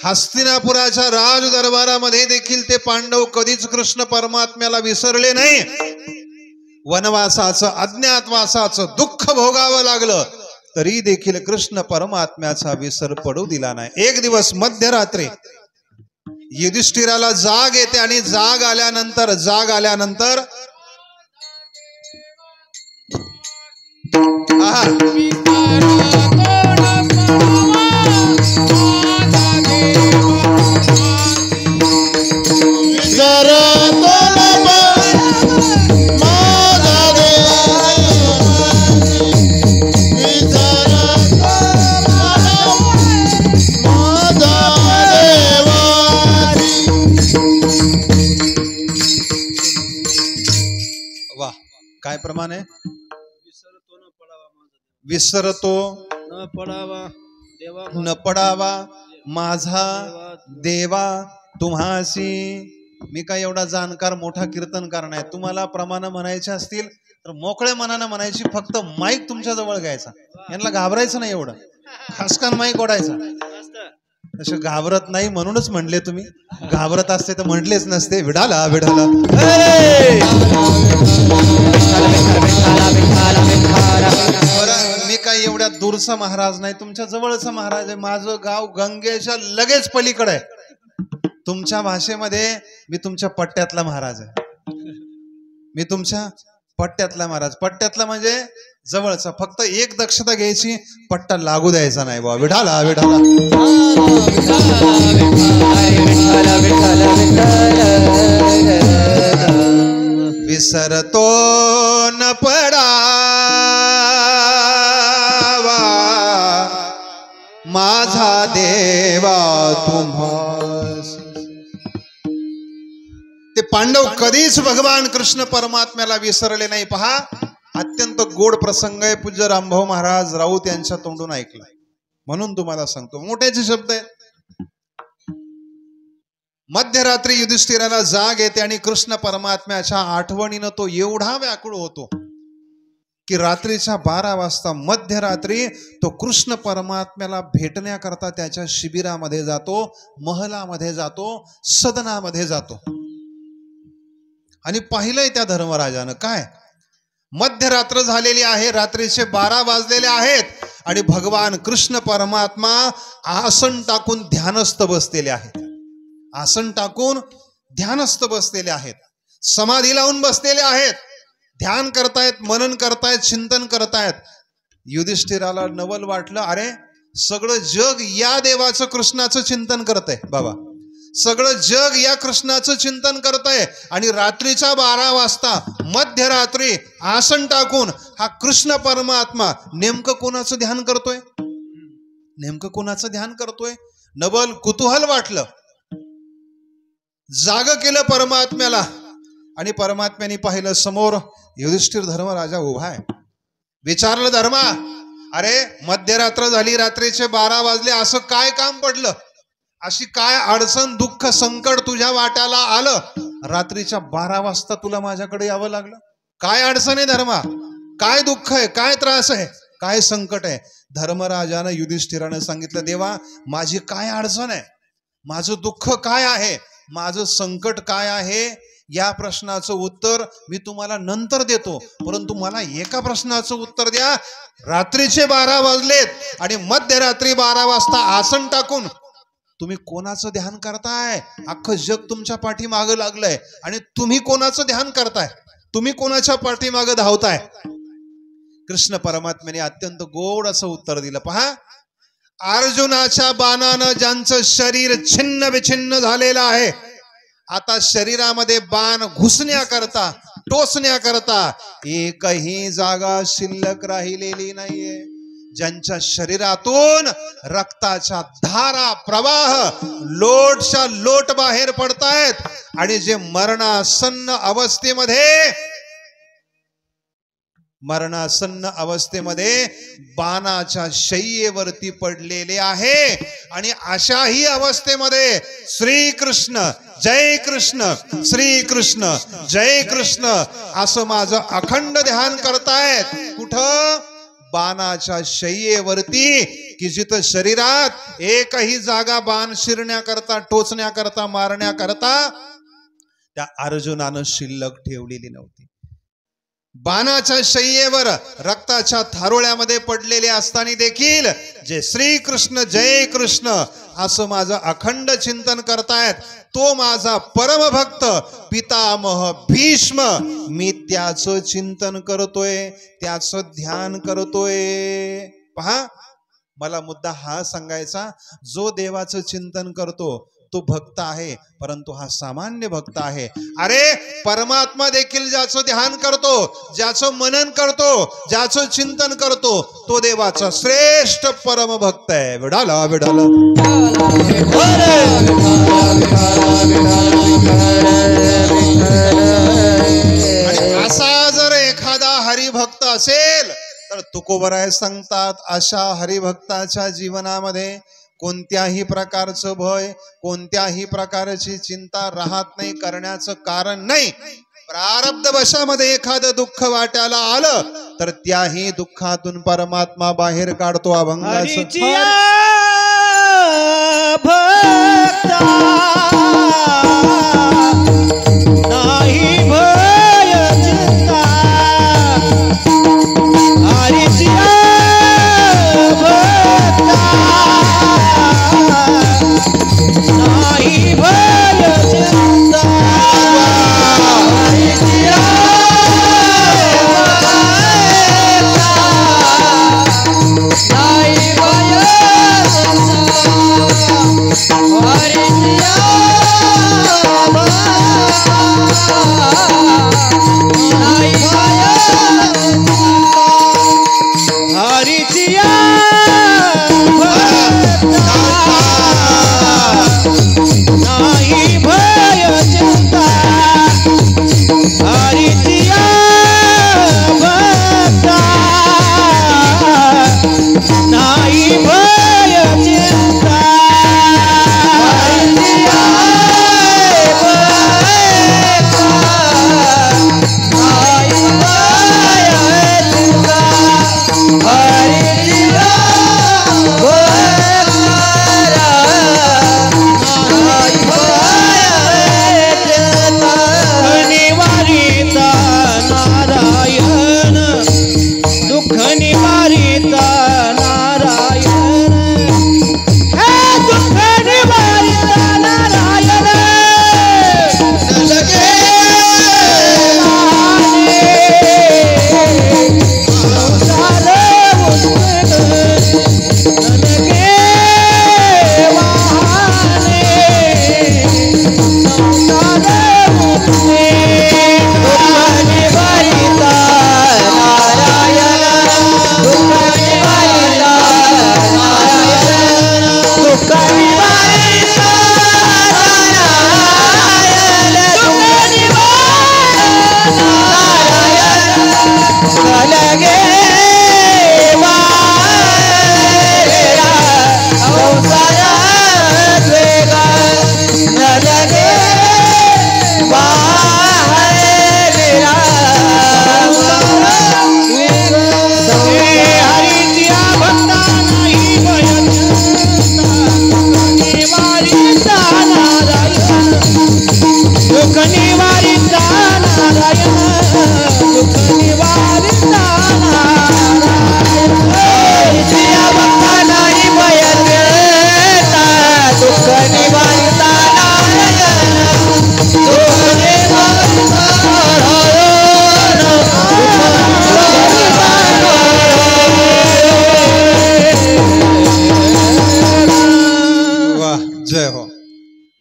S1: हस्तिनापुराच्या राज दरबारामध्ये देखील ते पांडव कधीच कृष्ण परमात्म्याला विसरले नाही. वनवासाचं अज्ञातवासाचं दुःख भोगावं लागलं तरी देखील कृष्ण परमात्म्याचा विसर पडू दिला नाही. एक दिवस मध्यरात्री युधिष्ठिराला जाग येते आणि जाग आल्यानंतर वाह काय प्रमाण आहे. विसरतो न पडावा माझा देवा तुम्हासी. मी काय एवढा जाणकार मोठा कीर्तनकार नाही. तुम्हाला प्रमाण म्हणायचे असतील तर मोकळ्या मनानं म्हणायची. फक्त माईक तुमच्या जवळ घ्यायचा, यांना घाबरायचं नाही. एवढं खासकान माईक ओढायचा. तसे घाबरत नाही म्हणूनच म्हणले. तुम्ही घाबरत असते तर म्हटलेच नसते. विडाला विडाला मी काय एवढ्या दूरचा महाराज नाही, तुमच्या जवळचा महाराज आहे. माझं गाव गंगेच्या लगेच पलीकडे आहे. तुमच्या भाषेमध्ये मी तुमच्या पट्ट्यातला महाराज आहे. मी तुमच्या पट्ट्यातला महाराज. पट्ट्यातला म्हणजे जवळचा. फक्त एक दक्षता घ्यायची, पट्टा लागू द्यायचा नाही बा. विठाला विठाला विसरतो न पडावा माझा देवा तुम्हास. ते पांडव कधीच भगवान कृष्ण परमात्म्याला विसरले नाही. पहा, अत्यंत गोड प्रसंग आहे. पूज्य रामभाऊ महाराज राऊत यांच्या तोंडून ऐकला, म्हणून तुम्हाला सांगतो. मोठ्याचे शब्द आहेत. मध्यरात्री युधिष्ठिराला जाग येते आणि कृष्ण परमात्म्याच्या आठवणीनं तो एवढा व्याकुळ होतो की रात्रीच्या 12 वाजता मध्यरात्री तो कृष्ण परमात्म्याला भेटण्याकरता त्याच्या शिबिरामध्ये जातो, महलामध्ये जातो, सदनामध्ये जातो. आणि पाहिलंय त्या धर्मराजानं काय, मध्यरात्र झालेली आहे, रात्रीचे 12 वाजलेले आहेत आणि भगवान कृष्ण परमात्मा आसन टाकून ध्यानस्थ बसलेले आहेत. आसन टाकून ध्यानस्थ बसलेले आहेत, समाधी लावून बसलेले आहेत, ध्यान करतायत, मनन करतायत, चिंतन करतायत. युधिष्ठिराला नवल वाटलं, अरे सगळं जग या देवाचं कृष्णाचं चिंतन करतंय बाबा, सगळं जग या कृष्णाचं चिंतन करतंय आणि रात्रीच्या 12 वाजता मध्यरात्री आसन टाकून हा कृष्ण परमात्मा नेमकं कोणाचं ध्यान करतोय, नेमकं कोणाचं ध्यान करतोय. नवल कुतूहल वाटलं, जाग केलं परमात्म्याला आणि परमात्म्याने पाहिलं समोर युधिष्ठिर धर्मराजा उभा आहे. विचारलं, धर्मा, अरे मध्यरात्र झाली, रात्रीचे 12 वाजले, असं काय काम पडलं, अशी काय अडचण, दुःख, संकट तुझ्या वाट्याला आलं, रात्रीच्या 12 वाजता तुला माझ्याकडे यावं लागलं? काय अडचण आहे धर्मा, काय दुःख आहे, काय त्रास आहे, काय संकट आहे? धर्मराजानं युधिष्ठिरानं सांगितलं, देवा माझी काय अडचण आहे, माझं दुःख काय आहे, माझं संकट काय आहे, या प्रश्नाचं उत्तर मी तुम्हाला नंतर देतो, परंतु मला एका प्रश्नाचं उत्तर द्या. रात्रीचे 12 वाजलेत आणि मध्यरात्री 12 वाजता आसन टाकून तुम्ही कोणाचं ध्यान करताय? अख्खं जग तुमच्या पाठीमागं लागलंय आणि तुम्ही कोणाचं ध्यान करताय, तुम्ही कोणाच्या पाठीमागं धावताय? कृष्ण परमात्म्याने अत्यंत गोड असं उत्तर दिलं. पहा, अर्जुनाच्या बाणानं ज्यांचं शरीर छिन्न विछिन्न झालेलं आहे, आता शरीरामध्ये बाण घुसण्याकरता, टोचण्याकरता एकही जागा शिल्लक राहिलेली नाहीये. ज्यांच्या शरीरातून रक्ताच्या धारा प्रवाह लोटच्या लोट बाहेर पडतायत आणि जे मरणासन्न अवस्थेमध्ये बाणाच्या शय्येवरती पडलेले आहे. आणि अशाही अवस्थेमध्ये श्रीकृष्ण जय कृष्ण, श्रीकृष्ण जय कृष्ण असं माझं अखंड ध्यान करतायत. कुठं? बाणाच्या शय्येवरती, की जिथं शरीरात एकही जागा बाण शिरण्याकरता, टोचण्याकरता, मारण्याकरता त्या अर्जुनानं शिल्लक ठेवलेली नव्हती. बाणाच्या शय्येवर रक्ताच्या थारोळ्यामध्ये पडलेले असताना देखील जे श्रीकृष्ण जय कृष्ण असं माझं अखंड चिंतन करतायत, तो माझा परमभक्त पितामह भीष्म, मी त्याचं चिंतन करतोय, त्याचं ध्यान करतोय. पहा, मला मुद्दा हा सांगायचा, जो देवाचं चिंतन करतो तो भक्त आहे, परंतु हा सामान्य भक्त आहे. अरे परमात्मा देखील ज्याचं ध्यान करतो, ज्याचं मनन करतो, ज्याचं चिंतन करतो, तो देवाचा श्रेष्ठ परम भक्त आहे. विडाला विडाला आणि असा जर एखादा हरिभक्त असेल तर तुकोबराय सांगतात, अशा हरिभक्ताच्या जीवनामध्ये कोणत्याही प्रकारचं भय, कोणत्याही प्रकारची चिंता राहत नाही, करण्याचं कारण नाही. प्रारब्ध वशामध्ये एखादं दुःख वाट्याला आलं तर त्याही दुःखातून परमात्मा बाहेर काढतो. अभंगाचं
S2: भक्ता नाही भय चिंता, हरीचिया भक्ता नाही भय चिंता, हरीचिया नाही भय भक्ता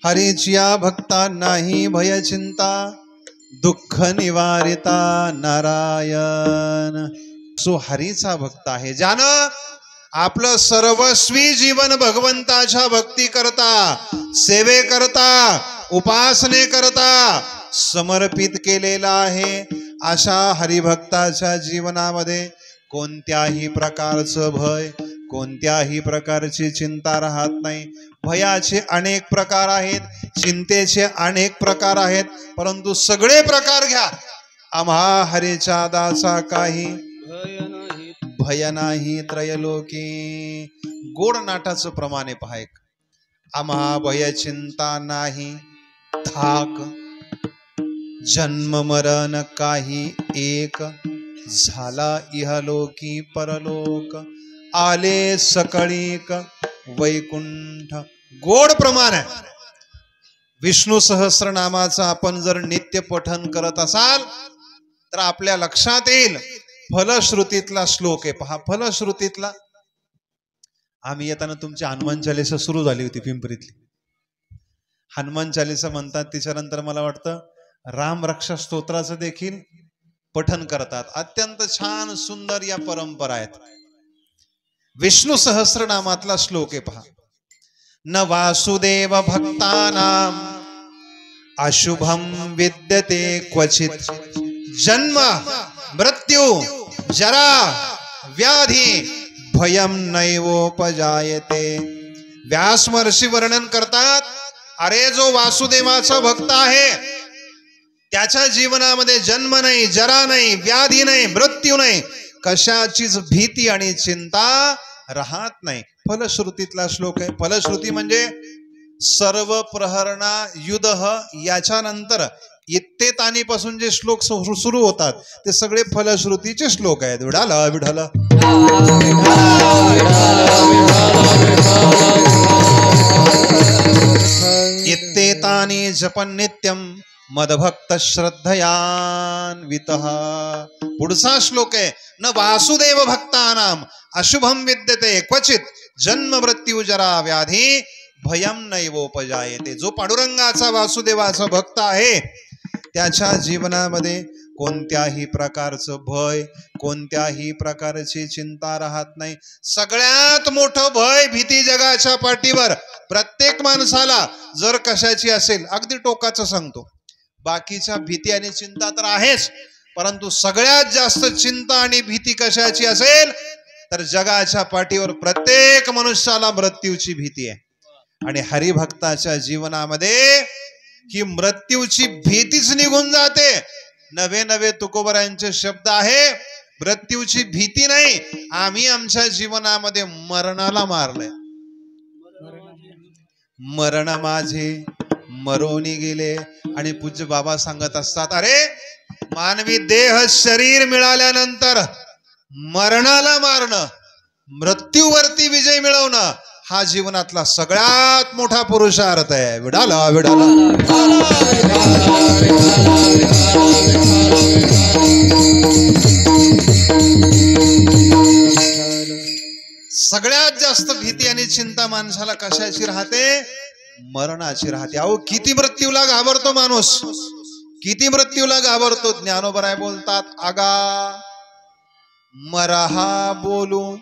S1: हरीचिया भक्ता नाही भय चिंता, दुःख निवारिता नारायण. सो हरीचा भक्त आहे, ज्यानं आपलं सर्वस्वी जीवन भगवंताच्या भक्ती करता, सेवे करता, उपासने करता समर्पित केलेला आहे. अशा हरिभक्ताच्या जीवनामध्ये कोणत्याही प्रकारचं भय, कोणत्याही प्रकारची चिंता राहत नाही. भयाचे अनेक प्रकार आहेत, चिंतेचे अनेक प्रकार आहेत, परंतु सगळे प्रकार घ्या, आम्हा हरीच्या दासा काही भय नाही त्रयलोकी. गोड नाटाचं प्रमाणे पहा एक, आम्हा भय चिंता नाही धाक, जन्म मरण काही एक, झाला इहलोकी परलोक, आले सकळीक वैकुंठ. गोड प्रमाण आहे. विष्णू सहस्रनामाचं आपण जर नित्य पठन करत असाल तर आपल्या लक्षात येईल. फलश्रुतीतला श्लोक आहे पहा, फलश्रुतीतला. आम्ही येताना तुमची हनुमान चालीसा सुरू झाली होती पिंपरीतली. हनुमान चालीसा म्हणतात, तिच्यानंतर मला वाटतं राम रक्षा स्तोत्राचं देखील पठन करतात. अत्यंत छान सुंदर या परंपरा आहेत. विष्णू सहस्रनामातला श्लोक आहे पहा, न वासुदेव भक्तानाम अशुभम विद्यते क्वचित, जन्म मृत्यू जरा व्याधी भयम नैवोपजायते. व्यास महर्षी वर्णन करतात, अरे जो वासुदेवाचा भक्त आहे त्याच्या जीवनामध्ये जन्म नाही, जरा नाही, व्याधी नाही, मृत्यू नाही, कशाचीच भीती आणि चिंता राहत नाही. फलश्रुतीतला श्लोक आहे. फलश्रुती म्हणजे सर्व प्रहरणा युदह याच्यानंतर इत्तेतानीपासून जे श्लोक सुरू होतात ते सगळे फलश्रुतीचे श्लोक आहेत. विठाला विठाला इत्तेतानी जपन नित्यम मदभक्त श्रद्धयान्वितः. पुढचा श्लोक आहे, न वासुदेव भक्तानाम अशुभम विद्यते क्वचित, जन्म मृत्यू जरा व्याधी भयम नैवोपजायते. जो पांडुरंगाचा वासुदेवाचा भक्त आहे त्याच्या जीवनामध्ये कोणत्याही प्रकारचं भय, कोणत्याही प्रकारची चिंता राहत नाही. सगळ्यात मोठं भय, भीती जगाच्या पाठीवर प्रत्येक माणसाला जर कशाची असेल, अगदी टोकाचं सांगतो, बाकीच्या भीती आणि चिंता तर आहेच, परंतु सगळ्यात जास्त चिंता आणि भीती कशाची असेल तर जगाच्या पाठीवर प्रत्येक मनुष्याला मृत्यूची भीती आहे. आणि हरिभक्ताच्या जीवनामध्ये ही मृत्यूची भीतीच निघून जाते. नवे नवे तुकोबरांचे शब्द आहे, मृत्यूची भीती नाही, आम्ही आमच्या जीवनामध्ये मरणाला मारलंय. मरण माझे मरोनी गेले. आणि पूज्य बाबा सांगत असतात, अरे मानवी देह शरीर मिळाल्यानंतर मरणाला मारणं, मृत्यूवरती विजय मिळवणं हा जीवनातला सगळ्यात मोठा पुरुषार्थ आहे. विडाला विडाला सगळ्यात जास्त भीती आणि चिंता माणसाला कशाची राहते? मरणाची राहते. अहो किती मृत्यूला घाबरतो माणूस, किती मृत्यूला घाबरतो. ज्ञानोबराय बोलतात, आगा मरहा बोलू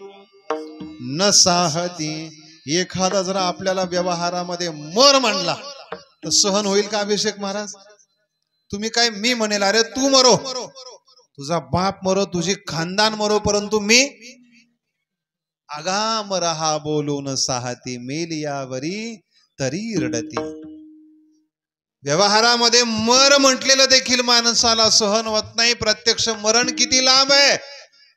S1: न साहती. एखादा जरा आपल्याला व्यवहारामध्ये मर म्हणला तर सहन होईल का अभिषेक महाराज? तुम्ही काय, मी म्हणेल अरे तू मरो, तुझा बाप मरो, तुझी खानदान मरो, परंतु मी आगा मरहा बोलून साहती, मेलियावरी तरी रडती. व्यवहारामध्ये मर म्हटलेलं देखील माणसाला सहन होत नाही. प्रत्यक्ष मरण किती लांब आहे.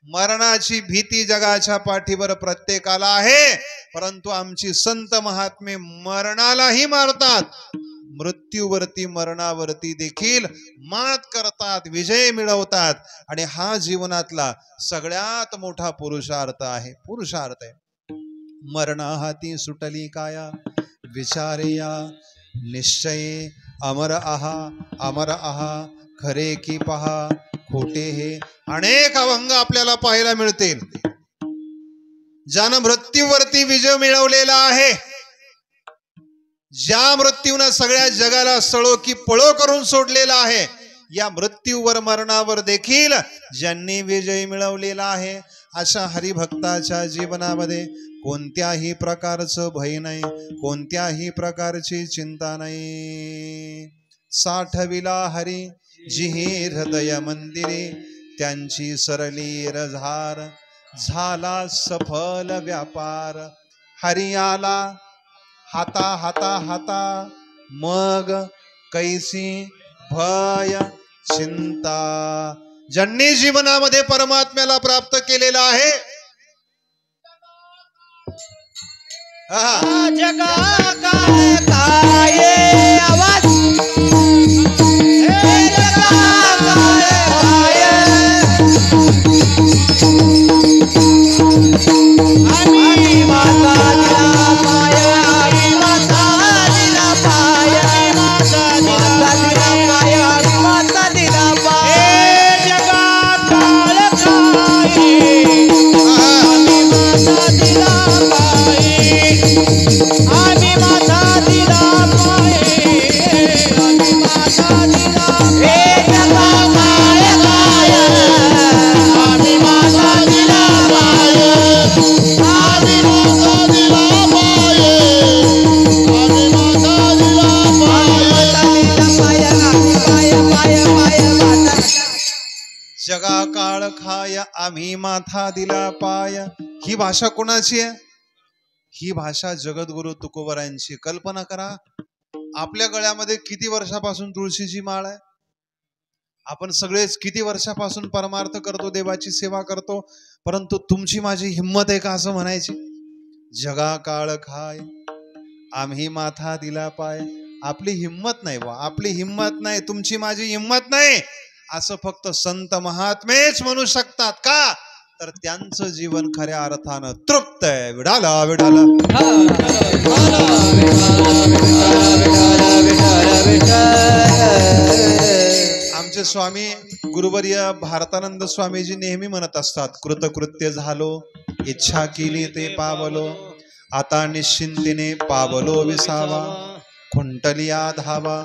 S1: मरणाची भीती जगाच्या पाठीवर प्रत्येकाला आहे, परंतु आमची संत महात्मे मरणालाही मारतात, मृत्यूवरती मरणावरती देखील मात करतात, विजय मिळवतात. आणि हा जीवनातला सगळ्यात मोठा पुरुषार्थ आहे. पुरुषार्थ आहे. मरणा हाती सुटली काया, विचारेया निश्चये, अमर आहा अमर आहा, खरे की पहा खोटे हे. अनेक अभंग आपल्याला पाहायला मिळतील. ज्यानं मृत्यूवरती विजय मिळवलेला आहे ज्या मृत्यूनं सगळ्या जगाला सळो की पळो करून सोडलेला आहे, या मृत्यूवर मरणावर देखील ज्यांनी विजय मिळवलेला आहे, अशा हरिभक्ताच्या जीवनामध्ये कोणत्याही प्रकारचं भय नाही, कोणत्याही प्रकारची चिंता नाही. साठविला हरी जिही हृदय मंदिरे, त्यांची सरली रझार झाला सफल व्यापार. हरी आला हाता हाता हाता, मग कैसी भय चिंता. ज्यांनी जीवनामध्ये परमात्म्याला प्राप्त केलेला आहे,
S2: जगा काय काय आवाज, हे जगा काय काय, आम्ही माता दिला पाय, आम्ही माता दिला पाय, माता दिला पाय, आम्ही माता दिला पाय. हे जगा काळ काय, आम्ही माता दिला पाय, आम्ही माता दिला पाय, आम्ही माता दिला. हे जगा काय काय, आम्ही माता दिला पाय, आम्ही माता दिला पाय, आम्ही माता दिला पाय, पाय पाय पाय माता.
S1: जगा काळ खाय आम्ही माथा दिला पाय. ही भाषा कोणाची आहे? ही भाषा जगद्गुरु तुकोबरायांची. कल्पना करा, आपल्या गळ्यामध्ये किती वर्षापासून तुळशीची माळ आहे, आपण सगळेच किती वर्षापासून परमार्थ करतो, देवाची सेवा करतो, परंतु तुमची माझी हिंमत आहे का असं म्हणायची? जगा काळ खाय आम्ही माथा दिला पाय. आपली हिंमत नाही बा, आपली हिंमत नाही, तुमची माझी हिंमत नाही, असं फक्त संत महात्मेच म्हणू शकतात. का तर त्यांचं जीवन खऱ्या अर्थानं तृप्त आहे. विडाला विडाला आमचे स्वामी गुरुवर्य भारतानंद स्वामीजी नेहमी म्हणत असतात, कृतकृत्य झालो, इच्छा केली ते पावलो, आता निश्चिंतीने पावलो विसावा, खुंटलिया धावा,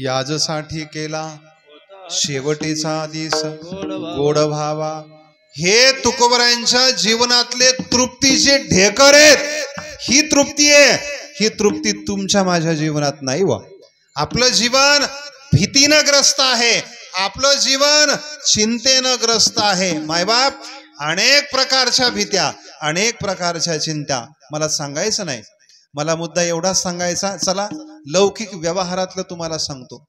S1: याजसाठी केला शेवटीचा दिस गोड भावा. हे तुकोबरायांच्या जीवनातले तृप्तीचे ढेकर आहेत. ही तृप्ती आहे, ही तृप्ती तुमच्या माझ्या जीवनात नाही वा. आपलं जीवन भीतीनं ग्रस्त आहे, आपलं जीवन चिंतेनं ग्रस्त आहे. मायबाप, अनेक प्रकारच्या भीत्या, अनेक प्रकारच्या चिंता. मला सांगायचं नाही, मला मुद्दा एवढाच सांगायचा. चला लौकिक व्यवहारातलं तुम्हाला सांगतो.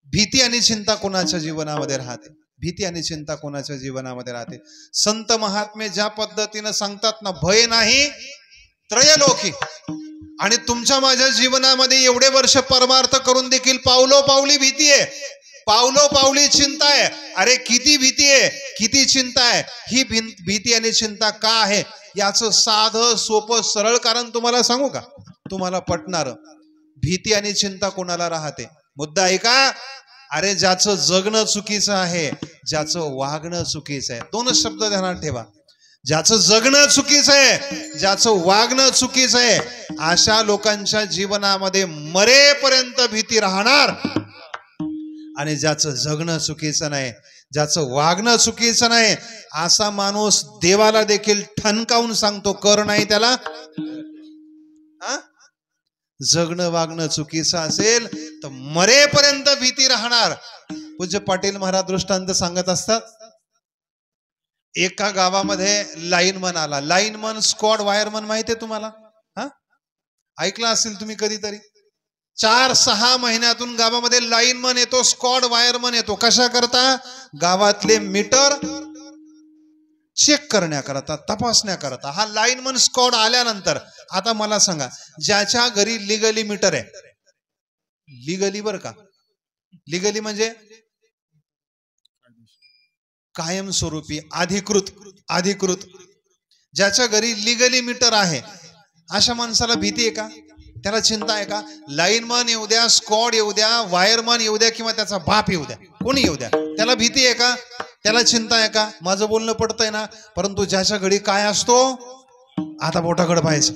S1: भीती आणि चिंता कोणाच्या जीवनामध्ये राहते? भीती आणि चिंता कोणाच्या जीवनामध्ये राहते? संत महात्मे ज्या पद्धतीनं सांगतात ना, भय नाही त्रयलोकी. आणि तुमच्या माझ्या जीवनामध्ये एवढे वर्ष परमार्थ करून देखील पावलो पावली भीती आहे, पावलो पावली चिंता आहे. अरे किती भीती आहे, किती चिंता आहे. ही भीती आणि चिंता का आहे याचं साधं सोपं सरळ कारण तुम्हाला सांगू का? तुम्हाला पटणार. भीती आणि चिंता कोणाला राहते? मुद्दा आहे का? अरे ज्याचं जगणं चुकीचं आहे, ज्याचं वागणं चुकीचं आहे. दोनच शब्द ध्यानात ठेवा. ज्याचं जगणं चुकीचं आहे, ज्याचं वागणं चुकीचं आहे, अशा लोकांच्या जीवनामध्ये मरेपर्यंत भीती राहणार. आणि ज्याचं जगणं चुकीचं नाही, ज्याचं वागणं चुकीचं नाही, असा माणूस देवाला देखील ठणकावून सांगतो, कर नाही त्याला. जगणं वागणं चुकीचं असेल तर मरेपर्यंत भीती राहणार. पूज्य पाटील महाराज दृष्टांत सांगत असतात. एका गावामध्ये लाईनमन आला. लाईनमन, स्क्वॉड वायरमन माहिती आहे तुम्हाला? ऐकलं असेल तुम्ही कधीतरी. 4-6 महिन्यातून गावामध्ये लाईनमन येतो, स्क्वॉड वायरमन येतो. कशा करता? गावातले मीटर चेक करण्याकरता, तपासण्याकरता. हा लाईनमन स्क्वॉड आल्यानंतर आता मला सांगा, ज्याच्या घरी लिगली मीटर आहे, लिगली बर का, लिगली म्हणजे कायमस्वरूपी, अधिकृत, ज्याच्या घरी लिगली मीटर आहे, अशा माणसाला भीती आहे का? त्याला चिंता आहे का? लाईनमन येऊ द्या, स्क्वॉड येऊ द्या, वायरमन येऊ द्या, किंवा त्याचा बाप येऊ द्या, कोणी येऊ द्या, त्याला भीती आहे का? त्याला चिंता आहे का? माझं बोलणं पडतंय ना? परंतु ज्याच्या घडी काय असतो, आता बोटाकडे पाहायचं,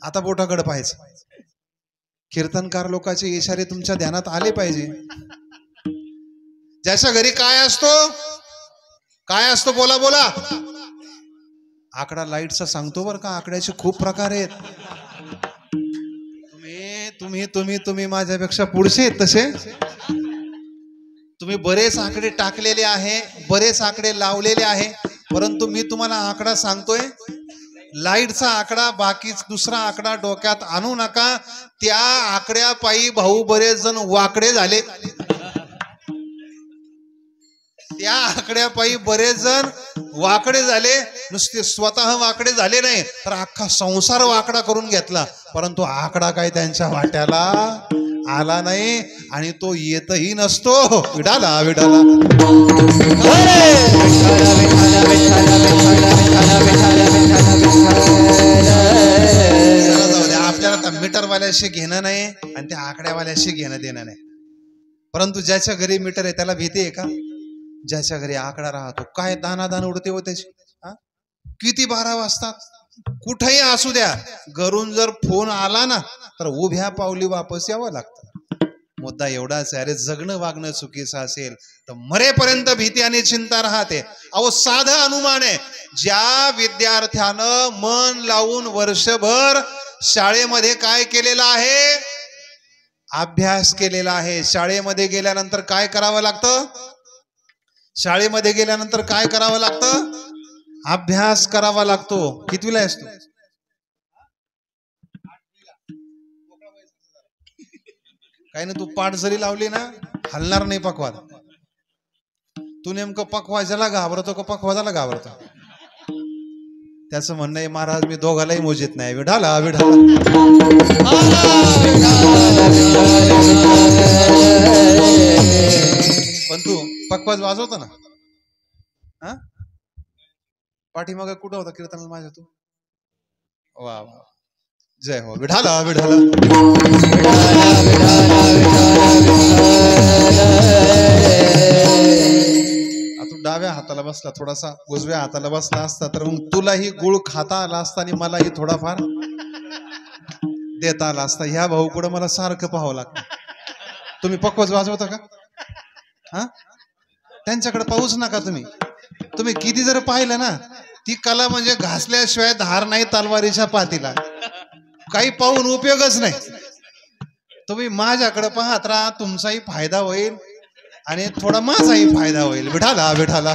S1: आता बोटाकडे पाहायचं. कीर्तनकार लोकांचे इशारे तुमच्या ध्यानात आले पाहिजे. ज्याच्या घरी काय असतो, काय असतो, बोला बोला. आकडा लाईटचा सांगतो बरं का. आकड्याचे खूप प्रकार आहेत. तुम्ही तुम्ही तुम्ही माझ्यापेक्षा पुढचे आहेत तसे. तुम्ही बरेच आकडे टाकलेले आहे, बरेच आकडे लावलेले आहे, परंतु मी तुम्हाला आकडा सांगतोय लाईटचा आकडा. बाकीच दुसरा आकडा डोक्यात आणू नका. त्या आकड्यापायी भाऊ बरेच जण वाकडे झाले. त्या आकड्यापायी बरेच जण वाकडे झाले. नुसते स्वतः वाकडे झाले नाही तर अख्खा संसार वाकडा करून घेतला, परंतु आकडा काय त्यांच्या वाट्याला आला नाही आणि तो येतही नसतो. विडाला विडाला. आपल्याला मीटरवाल्याशी घेणं नाही आणि त्या आकड्यावाल्याशी घेणं देणं नाही. परंतु ज्याच्या घरी मीटर आहे त्याला भीती आहे का? ज्याच्या घरी आकडा राहतो काय दानादान उडते हो त्याची. किती 12 वाजतात, कुठेही असू द्या, घरून जर फोन आला ना तर उभ्या पावली वापस यावं लागतं. मुद्दा एवढाच आहे, अरे जगणं वागणं चुकीचं असेल तर मरेपर्यंत भीती आणि चिंता राहते. अहो साधं अनुमान आहे. ज्या विद्यार्थ्यानं मन लावून वर्षभर शाळेमध्ये काय केलेलं आहे, अभ्यास केलेला आहे, शाळेमध्ये गेल्यानंतर काय करावं लागतं, शाळेमध्ये गेल्यानंतर काय करावं लागतं, अभ्यास करावा लागतो. कितवीला आहेस तू? काही नाही, तू पाठ जरी लावली ना हलणार नाही पकवाज. तू नेमकं पकवाजाला घाबरतो का पकवाजाला घाबरतो? त्याचं म्हणणं आहे महाराज मी दोघालाही मोजित नाही. विढाला विढाला. पण तू पकवाज वाजवतो ना. हा पाठीमागे कुठं होता कीर्तनाला माझ्या तू? वा वा, जय हो. विढाला विढाला. तू डाव्या हाताला बसला, थोडासा उजव्या हाताला बसला असता तर मग तुलाही गुळ खाता आला असता आणि मलाही थोडाफार देता आला असता. ह्या भाऊ कुठं मला सारखं पाहावं लागतं. तुम्ही पकवाज वाजवता का? हा त्यांच्याकडे पाहूच नका तुम्ही. तुम्ही किती जर पाहिलं ना, ती कला म्हणजे घासल्याशिवाय धार नाही तलवारीच्या पातीला. काही पाहून उपयोगच नाही. तुम्ही माझ्याकडे पाहत राहा, तुमचाही फायदा होईल आणि थोडा माझाही फायदा होईल. विठाला विठाला.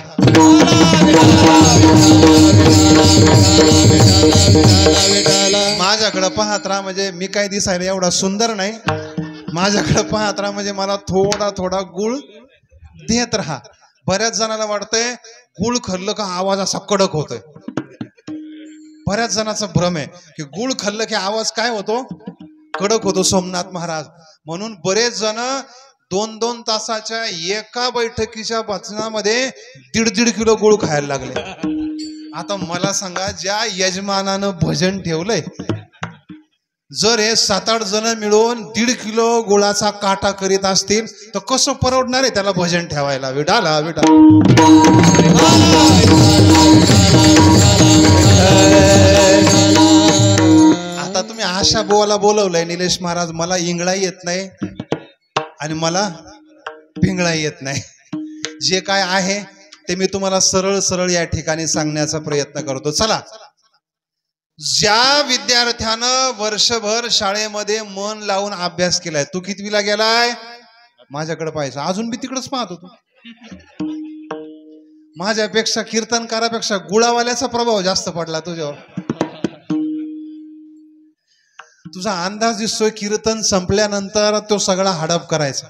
S1: माझ्याकडे पाहत राहा म्हणजे मी काय दिसायला एवढा सुंदर नाही. माझ्याकडे पाहत राहा म्हणजे मला थोडा थोडा गुळ देत राहा. बऱ्याच जणांना वाटतंय गुळ खाल्लं का आवाज असा कडक होतोय. बऱ्याच जणांचा भ्रम आहे की गुळ खाल्लं की आवाज काय होतो, कडक होतो. सोमनाथ महाराज म्हणून बरेच जण 2-2 तासाच्या एका बैठकीच्या वाचनामध्ये 1.5 किलो गुळ खायला लागले. आता मला सांगा, ज्या यजमानानं भजन ठेवलंय, जर हे 7-8 जण मिळून 1.5 किलो गुळाचा काटा करीत असतील तर कसं परवडणार आहे त्याला भजन ठेवायला. विडाला विडा. आता तुम्ही आशा बुवाला बोलवलंय, निलेश महाराज मला इंगळा येत नाही आणि मला पिंगळा येत नाही. जे काय आहे ते मी तुम्हाला सरळ सरळ या ठिकाणी सांगण्याचा प्रयत्न करतो. चला, ज्या विद्यार्थ्यानं वर्षभर शाळेमध्ये मन लावून अभ्यास केलाय, तू कितवीला गेलाय? माझ्याकडे पाहायचं. अजून मी तिकडेच पाहत होतो. माझ्यापेक्षा कीर्तनकारापेक्षा गुळावाल्याचा प्रभाव जास्त पडला तुझ्यावर. तुझा अंदाज दिसतोय कीर्तन संपल्यानंतर तो सगळा हडप करायचा,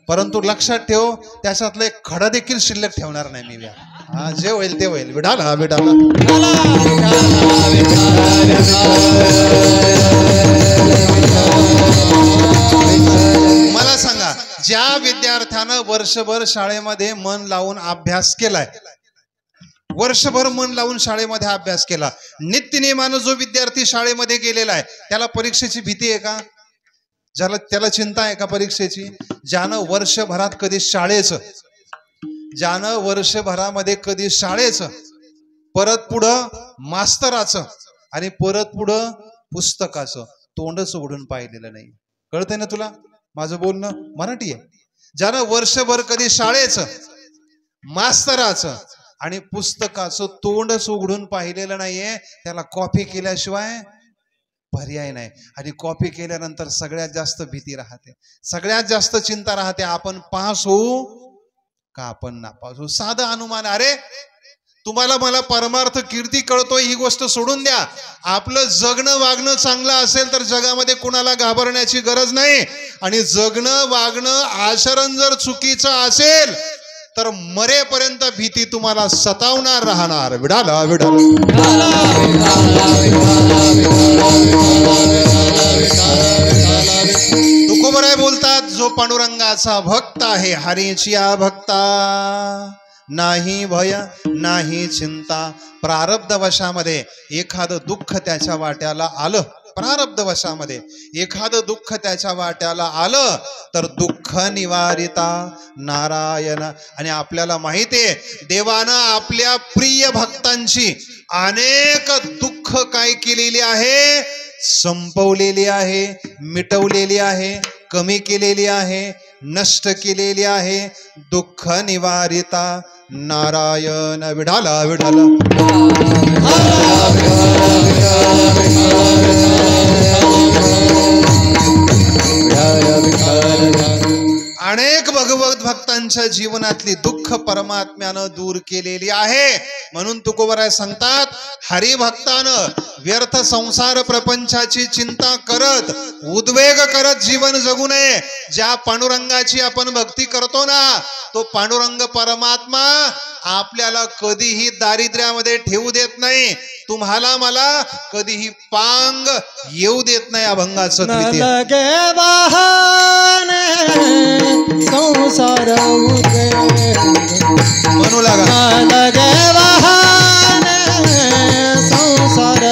S1: परंतु लक्षात ठेव त्याच्यातलं एक खडा देखील शिल्लक ठेवणार नाही मी. हा जे होईल ते होईल. विडाला विडाला. मला सांगा, ज्या विद्यार्थ्यानं वर्षभर शाळेमध्ये मन लावून अभ्यास केलाय, वर्षभर मन लावून शाळेमध्ये अभ्यास केला, नित्यनेमानं जो विद्यार्थी शाळेमध्ये गेलेला आहे, त्याला परीक्षेची भीती आहे का? त्याला चिंता आहे का परीक्षेची? ज्यानं वर्षभरात कधी शाळेचं, ज्यानं वर्षभरामध्ये कधी शाळेचं, परत पुढं मास्तराचं आणि परत पुढं पुस्तकाचं तोंडच उघडून पाहिलेलं नाही. कळतंय ना तुला माझं बोलणं? मराठी आहे. ज्यानं वर्षभर कधी शाळेचं, मास्तराचं आणि पुस्तकाचं तोंडच उघडून पाहिलेलं नाहीये, त्याला कॉपी केल्याशिवाय पर्याय नाही. आणि कॉपी केल्यानंतर सगळ्यात जास्त भीती राहते, सगळ्यात जास्त चिंता राहते, आपण पास होऊ का आपण नापास होऊ. साधं अनुमान, अरे तुम्हाला मला परमार्थ कीर्ती कळतोय ही गोष्ट सोडून द्या. आपलं जगणं वागणं चांगलं असेल तर जगामध्ये कुणाला घाबरण्याची गरज नाही. आणि जगणं वागणं आचरण जर चुकीचं असेल तर मरेपर्यंत भीती तुम्हाला सतावणार राहणार. विडाला विडाला तुकोबराय बोलतात, जो पांडुरंगाचा भक्त आहे, हरीच्या भक्ता नाही भय नाही चिंता. प्रारब्ध वशामध्ये एखादं दुःख त्याच्या वाट्याला आलं, प्रारब्ध वशामध्ये एखादं दुःख त्याच्या वाट्याला आलं तर दुःख निवारिता नारायण. आणि आपल्याला माहितीये देवानं आपल्या प्रिय भक्तांची अनेक दुःख काय केलेली आहे, संपवलेली आहे, मिटवलेली आहे, कमी केलेली आहे, नष्ट केलेली आहे. दुःख निवारिता नारायण. विडाला विडाला अनेक भगवत भक्तांच्या जीवनातली दुःख परमात्म्यानं दूर केलेली आहे. म्हणून तुकोबराय सांगतात, हरिभक्तानं व्यर्थ संसार प्रपंचाची चिंता करत, उद्वेग करत जीवन जगू नये. ज्या पांडुरंगाची आपण भक्ती करतो ना, तो पांडुरंग परमात्मा आपल्याला कधीही दारिद्र्यामध्ये ठेवू देत नाही. तुम्हाला मला कधीही पांग येऊ देत नाही. अभंगाचं
S2: संसार
S1: म्हणू लागा
S2: संसार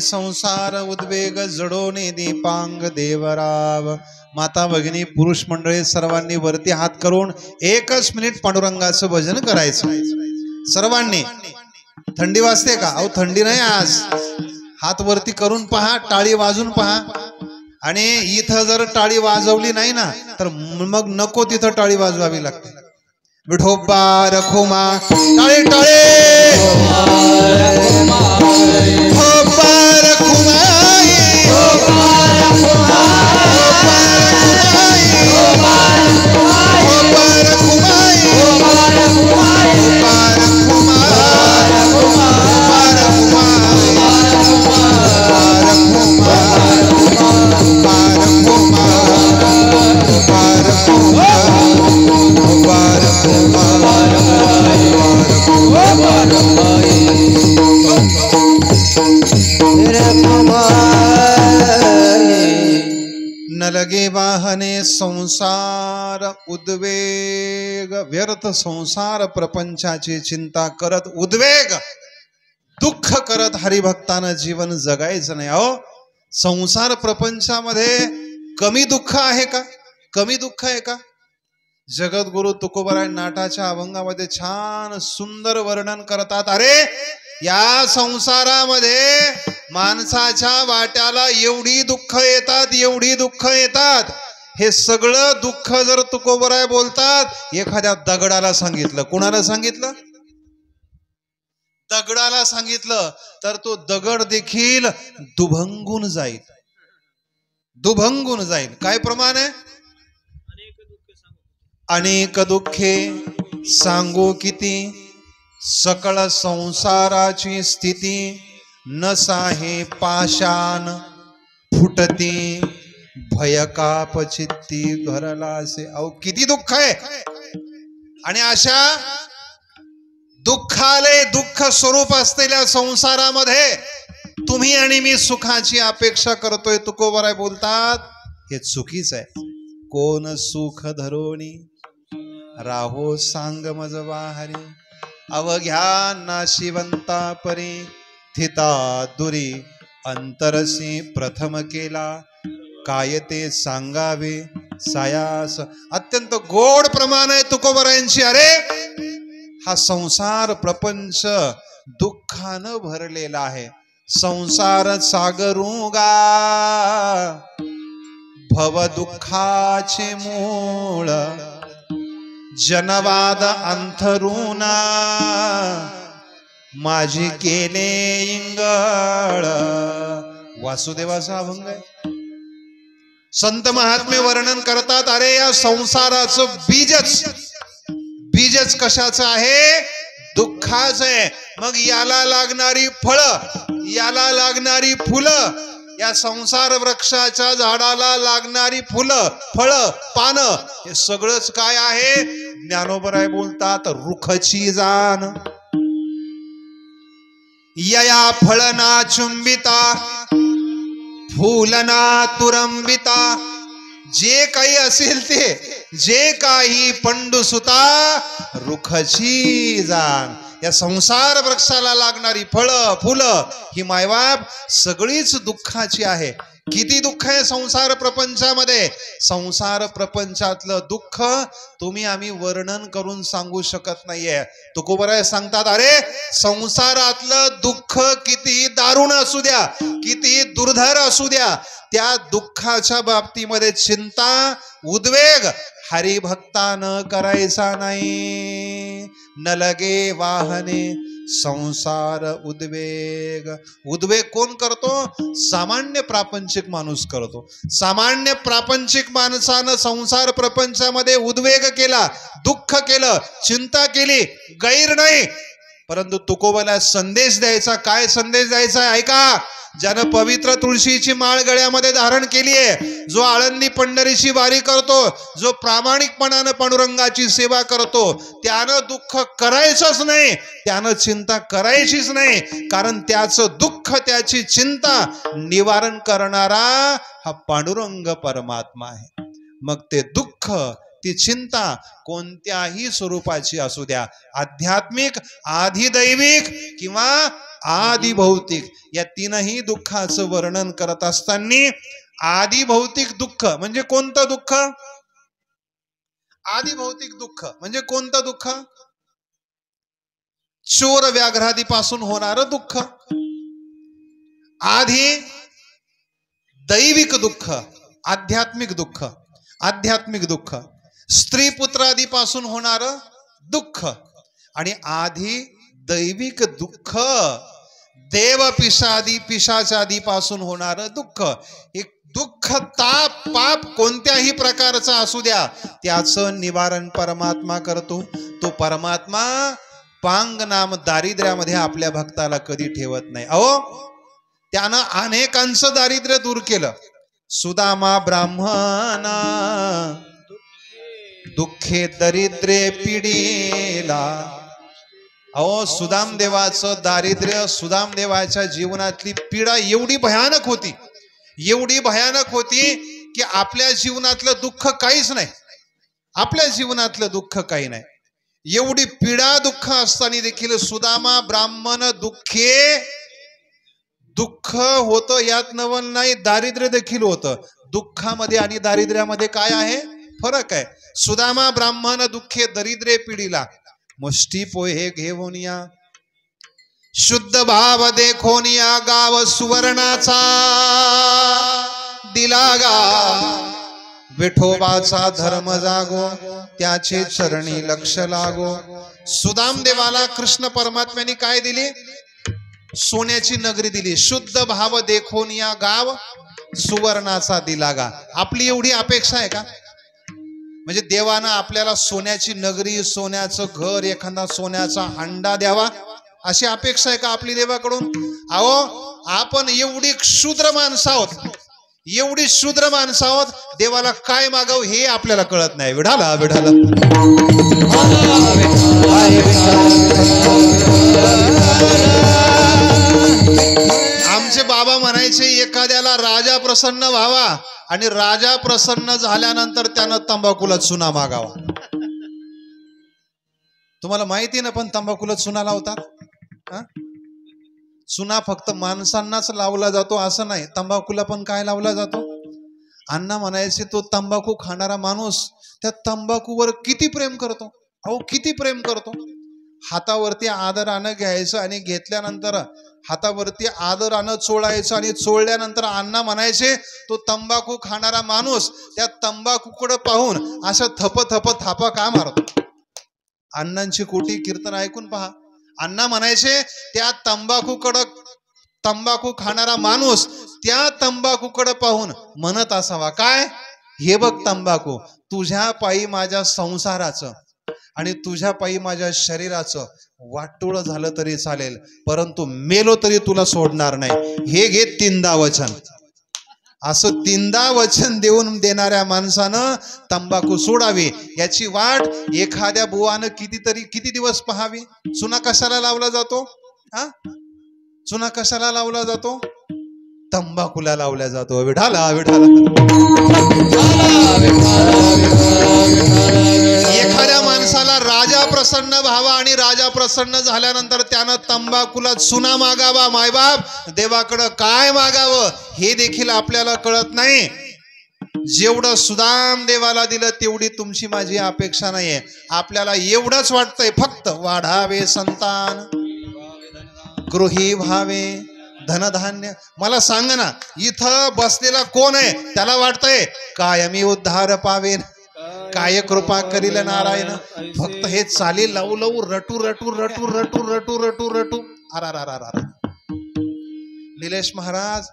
S1: संसार उद्वेग जडोने दीपांग देवराव. माता भगिनी पुरुष मंडळी सर्वांनी वरती हात करून 1 मिनिट पांडुरंगाचं भजन करायचं सर्वांनी. थंडी वाजते का? अहो थंडी नाही आज. हात वरती करून पहा, टाळी वाजून पहा. आणि इथं जर टाळी वाजवली नाही ना तर मग नको तिथं टाळी वाजवावी लागते. विठोबा रखोमा टाळे टाळे वाहने संसार उद्वेग, व्यर्थ संसार प्रपंचाची चिंता करत उद्वेग दुःख करत हरिभक्तानं जीवन जगायचं नाही. अहो संसार प्रपंचामध्ये कमी दुःख आहे का? कमी दुःख आहे का? जगद्गुरु तुकोबराय नाटाच्या अभंगामध्ये छान सुंदर वर्णन करतात. अरे या संसारामध्ये माणसाच्या वाट्याला एवढी दुःख येतात, एवढी दुःख येतात. हे सगळं दुःख जर तुकोबराय बोलतात एखाद्या दगडाला सांगितलं, कुणाला सांगितलं? दगडाला सांगितलं तर तो दगड देखील दुभंगून जाईल, दुभंगून जाईल. काय प्रमाण आहे? अनेक दुःखे सांगू किती, सकळ संसाराची स्थिती, न साहे पाषाण फुटती, भयकाप चित्ती भरला असे. अहो किती दुःख आहे. आणि अशा दुःखाले दुःख स्वरूप असलेल्या संसारामध्ये तुम्ही आणि मी सुखाची अपेक्षा करतोय. तुकोबराय बोलतात हे चुकीच आहे. कोण सुख धरोनी राहो सांग मज वाहरी, अवघ्या नाशिवंता परी थिता दुरी, अंतरसी प्रथम केला काय ते सांगावे सायास. अत्यंत गोड प्रमाण आहे तुकोबरायांची. अरे हा संसार प्रपंच दुःखानं भरलेला आहे. संसार सागरुगा भव दुःखाचे मूळ, जनवाद अंथरुणा माझी केले इंगळ. वासुदेवाचा अभंग आहे. संत महात्मे वर्णन करतात अरे या संसाराचं बीजच कशाचं आहे? दुःखाचं आहे. मग याला लागणारी फळं, याला लागणारी फुलं, या संसार वृक्षाच्या झाडाला लागणारी फुलं, फळं, पानं हे सगळंच काय आहे? ज्ञानोबराय बोलतात रुखची जाण. यया फळना चुंबिता फुलना तुरंबिता, जे काही असेल ते, जे काही पंडुसुता रुखची जाण. या संसार वृक्षाला लागणारी फळं फुलं ही मायबाप सगळीच दुःखाची आहे. किती दुःख आहे संसार प्रपंचामध्ये. संसार प्रपंचातलं दुःख तुम्ही आम्ही वर्णन करून सांगू शकत नाहीये. तुकोबराय सांगतात अरे संसारातलं दुःख किती दारुण असू द्या, किती दुर्धर असू द्या, त्या दुःखाच्या बाबतीमध्ये चिंता उद्वेग हरिभक्तानं करायचा नाही. न लगे वाहने संसार उद्वेग. उद्वेग कोण करतो? सामान्य प्रापंचिक माणूस करतो. सामान्य प्रापंचिक माणसानं संसार प्रपंचामध्ये उद्वेग केला, दुःख केलं, चिंता केली, गैर नाही. परंतु तुकोबाला संदेश द्यायचा. काय संदेश द्यायचा आहे? ऐका. ज्यानं पवित्र तुळशीची माळ गळ्यामध्ये धारण केली आहे, जो आळंदी पंढरीची वारी करतो, जो प्रामाणिकपणानं पांडुरंगाची सेवा करतो, त्यानं दुःख करायचंच नाही, त्यानं चिंता करायचीच नाही. कारण त्याचं दुःख, त्याची चिंता निवारण करणारा हा पांडुरंग परमात्मा आहे. मग ते दुःख, ती चिंता कोणत्याही स्वरूपाची असू द्या, आध्यात्मिक, आधिदैविक किंवा आदि भौतिक, या तीनही दुःखाचं वर्णन करत असताना आदि भौतिक दुःख म्हणजे कोणतं दुःख? आदि भौतिक दुःख म्हणजे कोणतं दुःख? चोर व्याघ्रादीपासून होणारं दुःख. आधी दैविक दुःख, आध्यात्मिक दुःख, आध्यात्मिक दुःख, स्त्री पुत्रादीपासून होणारं दुःख, आणि आधी दैविक दुःख देव पिशाचादीपासून होणारं दुःख. एक दुःख, ताप, पाप कोणत्याही प्रकारचा असू द्या, त्याचं निवारण परमात्मा करतो. तो परमात्मा पांग नाम दारिद्र्यामध्ये आपल्या भक्ताला कधी ठेवत नाही. अहो त्यानं अनेकांचं दारिद्र्य दूर केलं. सुदामा ब्राह्मणा दुःखे दरिद्रे पिढीला. अहो सुदामदेवाचं दारिद्र्य, सुदामदेवाच्या जीवनातली पीडा एवढी भयानक होती, एवढी भयानक होती की आपल्या जीवनातलं दुःख काहीच नाही, आपल्या जीवनातलं दुःख काही नाही. एवढी पीडा दुःख असताना देखील सुदामा ब्राह्मण दुःख होतं यात नवल नाही, दारिद्र्य देखील होतं. दुःखामध्ये आणि दारिद्र्यामध्ये काय आहे, फरक आहे. सुदामा ब्राह्मण दुःखे दरिद्रे पिढीला, मुष्टी पोहे घेऊन या, शुद्ध भाव देखोन या, गाव सुवर्णाचा दिला गा, विठोबाचा धर्म जागो, त्याचे चरणी लक्ष लागो. सुदाम देवाला कृष्ण परमात्म्याने काय दिली, सोन्याची नगरी दिली. शुद्ध भाव देखोन या, गाव सुवर्णाचा दिला गा. आपली एवढी अपेक्षा आहे का? म्हणजे देवानं आपल्याला सोन्याची नगरी, सोन्याचं घर, एखादा सोन्याचा हंडा द्यावा अशी अपेक्षा आहे का आपली देवाकडून? अहो, आपण एवढी क्षुद्र माणसं आहोत, एवढी शूद्र माणसं आहोत, देवाला काय मागावं हे आपल्याला कळत नाही. विढाला विढाला आमचे बाबा म्हणायचे, एखाद्याला राजा प्रसन्न व्हावा आणि राजा प्रसन्न झाल्यानंतर त्यानं तंबाखूला चुना मागावा. तुम्हाला माहिती ना, पण तंबाखूला चुना लावतात. चुना फक्त माणसांनाच लावला जातो असं नाही, तंबाखूला पण काय लावला जातो? अण्णा म्हणायचे, तो तंबाखू खाणारा माणूस त्या तंबाखूवर किती प्रेम करतो, अहो किती प्रेम करतो. हातावरती आदरानं घ्यायचं आणि घेतल्यानंतर हातावरती आदरानं चोळायचं आणि चोळल्यानंतर अण्णा म्हणायचे, तो तंबाखू खाणारा माणूस त्या तंबाखूकडे पाहून असं थप थप थापा का मारतो. अण्णांची कोटी कीर्तन ऐकून पहा. अण्णा म्हणायचे, त्या तंबाखू खाणारा माणूस त्या तंबाखूकडे पाहून म्हणत असावा, काय, हे बघ तंबाखू, तुझ्या पायी माझ्या संसाराचं आणि तुझ्या पायी माझ्या शरीराचं वाटोळ झालं तरी चालेल, परंतु मेलो तरी तुला सोडणार नाही. हे घे तीनदा वचन. असं तीनदा वचन देऊन देणाऱ्या माणसानं तंबाखू सोडावी. याची वाट एखाद्या बुवानं किती दिवस पाहावी. चुना कशाला लावला जातो? चुना कशाला लावला जातो? तंबाखूला लावला जातो. विठाला विठाला. एखाद्या माणसाला राजा प्रसन्न व्हावा आणि राजा प्रसन्न झाल्यानंतर त्यानं तंबाखूला चुना मागावा. मायबाप, देवाकडं काय मागावं हे देखील आपल्याला कळत नाही. जेवढं सुदाम देवाला दिलं तेवढी तुमची माझी अपेक्षा नाहीये. आपल्याला एवढंच वाटतंय, फक्त वाढावे संतान, गृही व्हावे धनधान्य. मला सांग ना, इथं बसलेला कोण आहे त्याला वाटतंय कायमी उद्धार पावेन, काय कृपा करील नारायण. फक्त हे चाली लावू लावू रटू रटू रटू रटू रटू रटू रटू अरा. निलेश महाराज,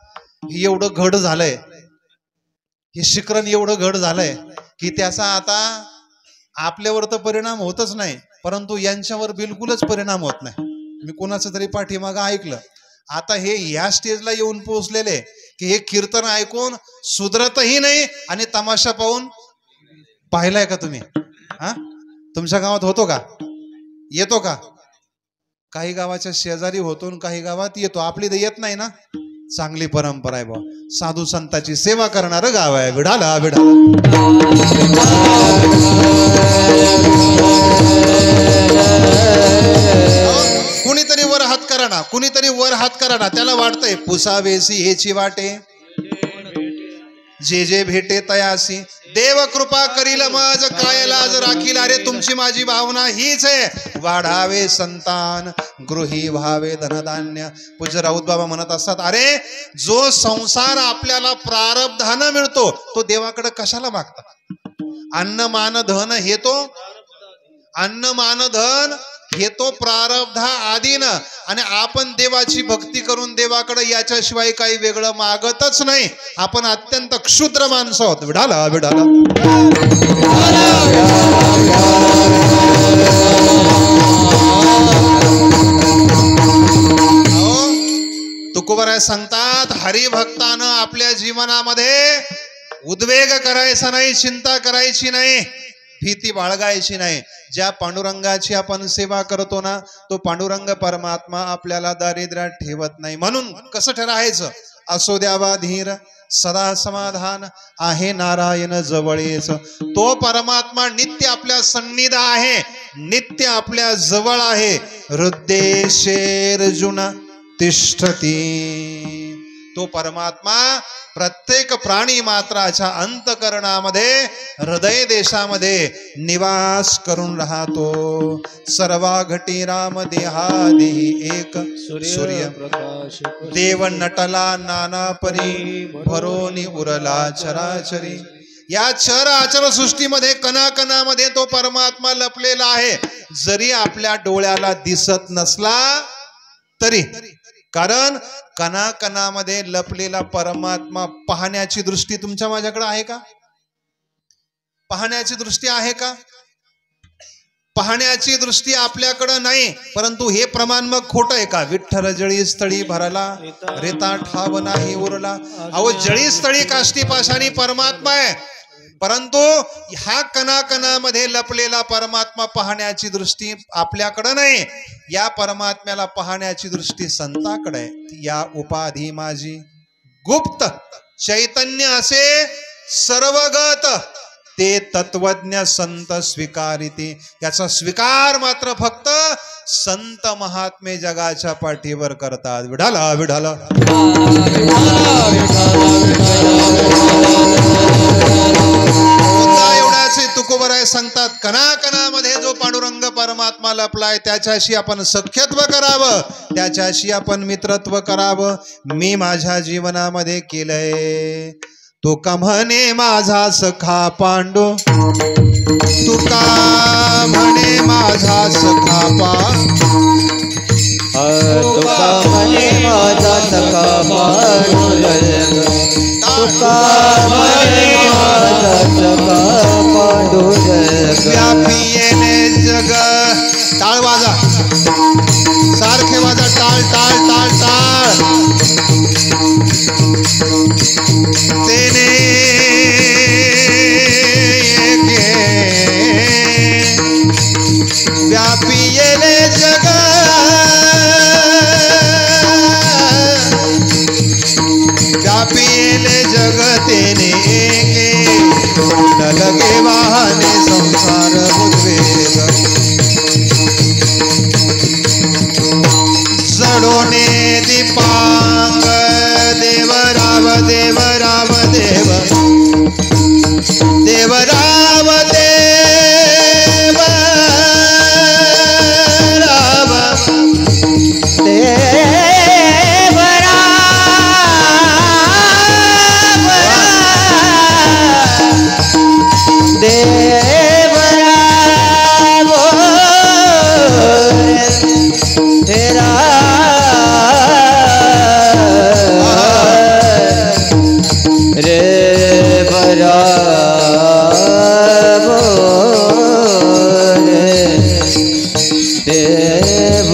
S1: हे एवढं घड झालंय, हे शिकरण एवढं घड झालंय की त्याचा आता आपल्यावर तर परिणाम होतच नाही, परंतु यांच्यावर बिलकुलच परिणाम होत नाही. मी कोणाचं तरी पाठीमागं ऐकलं, आता हे या स्टेजला येऊन पोहोचलेले की हे कीर्तन ऐकून सुधरतही नाही आणि तमाशा पाहून पाहिलाय का तुम्ही? तुमच्या गावात होतो का? येतो का? काही गावाच्या शेजारी होतो, काही गावात येतो. आपली तर येत नाही ना. चांगली परंपरा आहे भाऊ. साधू संतांची सेवा करणारं गाव आहे. विढाला विढाला. कुणीतरी वर हात करा ना, कुणीतरी वर हात करा ना. त्याला वाटतंय पुसावेसी हेची वाटे, जे जे भेटे तयासी, देव कृपा करील मज काय लाज राखील. अरे तुमची माझी भावना हीच आहे, वाढावे संतान, गृही व्हावे धनधान्य. पूज्य राऊत बाबा म्हणत असतात, अरे जो संसार आपल्याला प्रारब्धानं मिळतो तो देवाकडे कशाला मागतात? अन्न मान धन हे तो, अन्न मान धन हे तो प्रारब्धा आधीनं, आणि आपण देवाची भक्ती करून देवाकडे याच्याशिवाय काही वेगळं मागतच नाही. आपण अत्यंत क्षुद्र माणसं आहोत. विढाला विढाला. तुकोबाराय सांगतात, हरिभक्तानं आपल्या जीवनामध्ये उद्वेग करायचा नाही, चिंता करायची नाही, भीती बाळगायची नाही. ज्या पांडुरंगाची आपण सेवा करतो ना, तो पांडुरंग परमात्मा आपल्याला दारिद्र्यात ठेवत नाही. म्हणून कसं ठरायचं? असो द्यावा धीर, सदा समाधान आहे नारायण जवळेच. तो परमात्मा नित्य आपल्या सन्निध आहे, नित्य आपल्या जवळ आहे. हृदयेशेर्जुन तिष्ठती. तो परमात्मा प्रत्येक प्राणी मात्राच्या अंतकरणामध्ये, हृदय देशामध्ये निवास करून राहतो. सर्वा घटी राम देहादेही एक सूर्य
S2: प्रकाश
S1: देव नटला नाना परी भरोनी उरला चराचरी. या चर आचर सृष्टीमध्ये कणाकणामध्ये तो परमात्मा लपलेला आहे, जरी आपल्या डोळ्याला दिसत नसला तरी. कारण कणाकणामध्ये लपलेला परमात्मा पाहण्याची दृष्टी तुमच्या माझ्याकडे आहे का? पाहण्याची दृष्टी आहे का? पाहण्याची दृष्टी आपल्याकडे नाही. परंतु हे प्रमाण मग खोटं आहे का? विठ्ठल जळी स्थळी भरला रेता ठाव नाही उरला. अहो, जळी स्थळी काष्टी पाशाणी परमात्मा आहे, परंतु ह्या कणाकणामध्ये लपलेला परमात्मा पाहण्याची दृष्टी आपल्याकडे नाही. या परमात्म्याला पाहण्याची दृष्टी संताकडे आहे. या उपाधी माझी गुप्त चैतन्य असे सर्वगत ते तत्वज्ञ संत स्वीकारिते. याचा स्वीकार मात्र फक्त संत महात्मे जगाच्या पाठीवर करतात. विढाला विढाला एवढ्याचे तुकोबराय सांगतात, कणाकणामध्ये जो पांडुरंग परमात्मा लपलाय त्याच्याशी आपण सख्यत्व करावं, त्याच्याशी आपण मित्रत्व करावं. मी माझ्या जीवनामध्ये केलंय. तुका म्हणे माझा सखा पांडू, तुका म्हणे माझा सखा
S2: तुका म्हणे माझा सखा पांडुरंग, तुका म्हणे माझा सखा पांडुरंग.
S1: व्यापी येणे जग. टाळ वाजा, सारखे वाजा, टाळ टाळ टाळ टाळ. तेने व्यापी येले जग, व्यापी येले जग तेने न लगे वाहने संसार उद्वेग. जडोने दीपांग देव राव देव राव देव देव राव देव राव
S2: देव देव तेरा रे बरा देव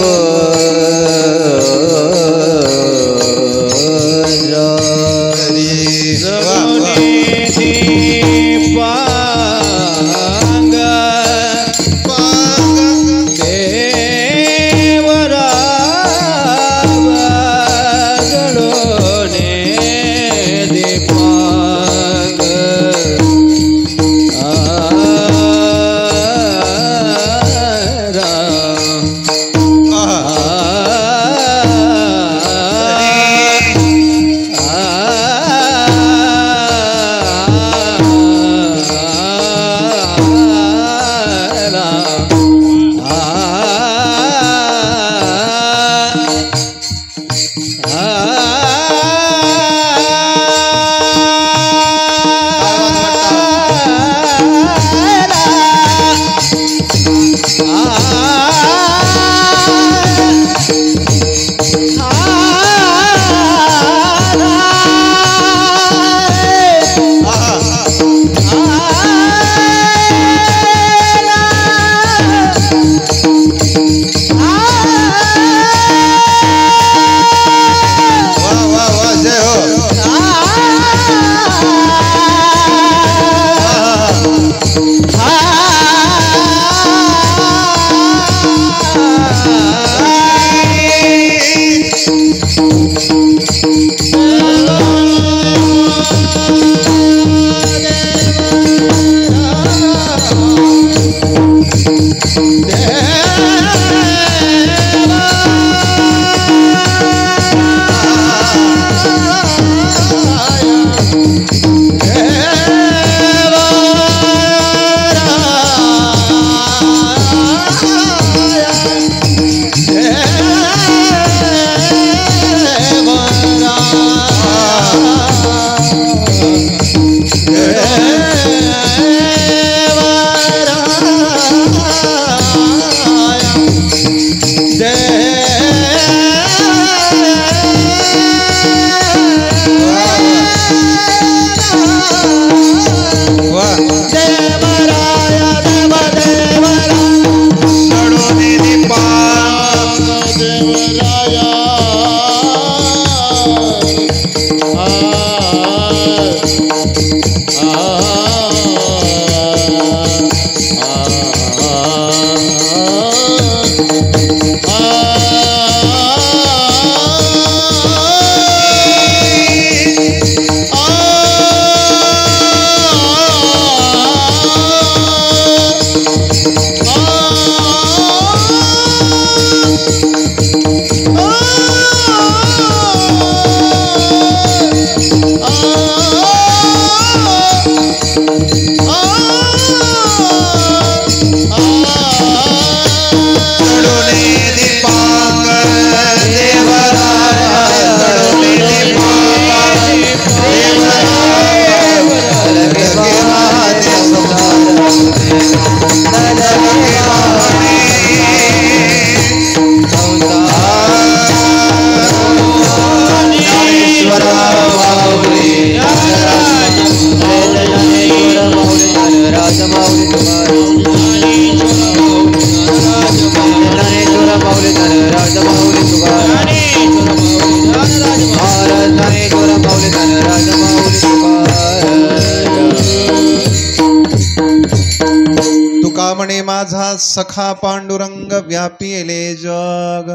S1: तुका म्हणे माझा सखा पांडुरंग व्यापिले जग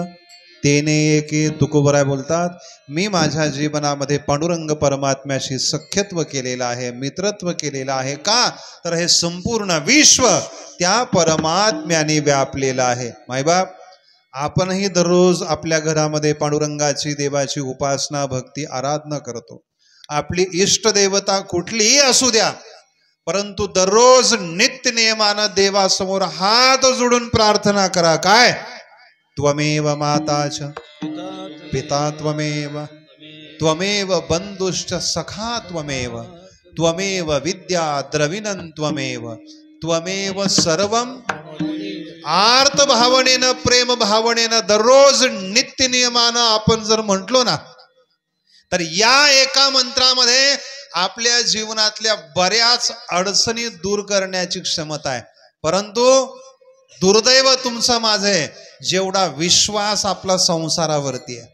S1: तेने एके तुकोबराय बोलतात मी माझ्या जीवनामध्ये पांडुरंग परमात्म्याशी सख्यत्व केलेलं आहे, मित्रत्व केलेलं आहे. का तर हे संपूर्ण विश्व त्या परमात्म्याने व्यापलेलं आहे. मायबाप, आपणही दररोज आपल्या घरामध्ये पांडुरंगाची देवाची उपासना भक्ती आराधना करतो. आपली इष्ट देवता कुठलीही असू द्या, परंतु दररोज नित्य नियमानं देवासमोर हात जोडून प्रार्थना करा. काय? त्वमेव माताच पिता त्वमेव, त्वमेव बंधुश्च सखा त्वमेव, त्वमेव विद्या द्रविणं त्वमेव, त्वमेव सर्वं. आर्त भावनेनं प्रेम भावनेनं दररोज नित्य नियमानं आपण जर म्हटलो ना, तर या एका मंत्रामध्ये आपल्या जीवनातल्या बऱ्याच अडचणी दूर करण्याची क्षमता आहे. परंतु दुर्दैव तुमचं माझे, जेवढा विश्वास आपला संसारावरती आहे,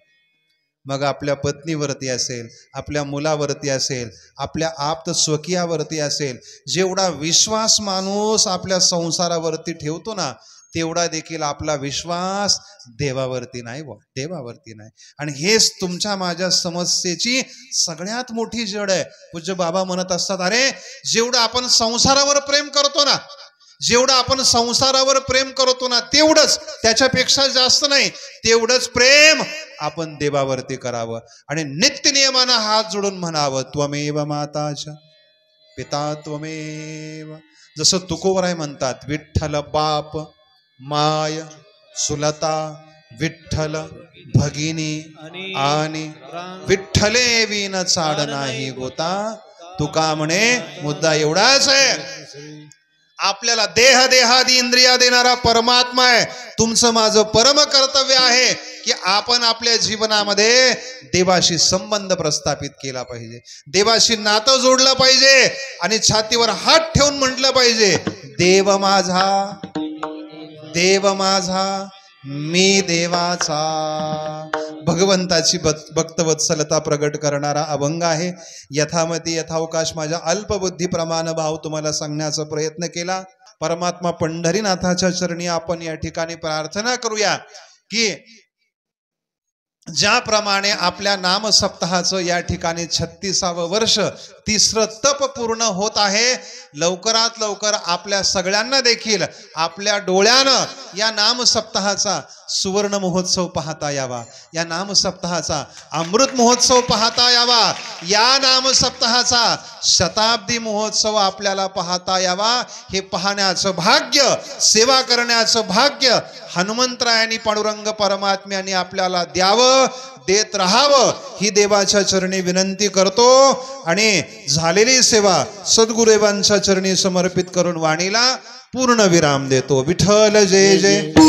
S1: मग आपल्या पत्नीवरती असेल, आपल्या मुलावरती असेल, आपल्या आप्त स्वकीयावरती असेल, जेवढा विश्वास माणूस आपल्या संसारावरती ठेवतो ना, तेवढा देखील आपला विश्वास देवावरती नाही, देवावरती नाही. आणि हेच तुमच्या माझ्या समस्येची सगळ्यात मोठी जड आहे. पूज्य बाबा म्हणत असतात, अरे जेवढं आपण संसारावर प्रेम करतो ना, जेवढं आपण संसारावर प्रेम करतो ना, तेवढंच, त्याच्यापेक्षा जास्त नाही, तेवढंच प्रेम आपण देवावरती करावं. आणि नित्य नियमानं हात जोडून म्हणावं, त्वमेव माताच पिता त्वमेव. जसं तुकोबराय म्हणतात, विठ्ठल बाप माय सुलता, विठ्ठल भगिनी आणि विठ्ठले विन चाड नाही गोता. तुका म्हणे मुद्दा एवढाच आहे, आपल्याला देह देहादी इंद्रिया देणारा परमात्मा आहे. तुमचं माझं परम कर्तव्य आहे की आपण आपल्या जीवनामध्ये देवाशी संबंध प्रस्थापित केला पाहिजे, देवाशी नातं जोडलं पाहिजे आणि छातीवर हात ठेवून म्हटलं पाहिजे, देव माझा, देव माझा, मी देवाचा. भगवंताची भक्तवत्सलता प्रगट करणारा अभंग आहे. यथामती यथावकाश माझ्या अल्पबुद्धीप्रमाणे भाव तुम्हाला सांगण्याचा प्रयत्न केला. परमात्मा पंढरीनाथाच्या चरणी आपण या ठिकाणी प्रार्थना करूया की ज्याप्रमाणे आपल्या नाम सप्ताहाचं या ठिकाणी 36वं वर्ष, तिसरं तप पूर्ण होत आहे, लवकरात लवकर आपल्या सगळ्यांना देखील आपल्या डोळ्यानं या नाम सप्ताहाचा सुवर्ण महोत्सव पाहता यावा, या नाम सप्ताहाचा अमृत महोत्सव पाहता यावा, या नाम सप्ताहाचा शताब्दी महोत्सव आपल्याला पाहता यावा. हे पाहण्याचं भाग्य, सेवा करण्याचं भाग्य हनुमंतरायांनी पांडुरंग परमात्म्याने आपल्याला द्यावं. देत राहावं ही देवाच्या चरणी विनंती करतो आणि झालेली सेवा सद्गुरुदेवांच्या चरणी समर्पित करून वाणीला पूर्ण विराम देतो. विठ्ठल जय जय.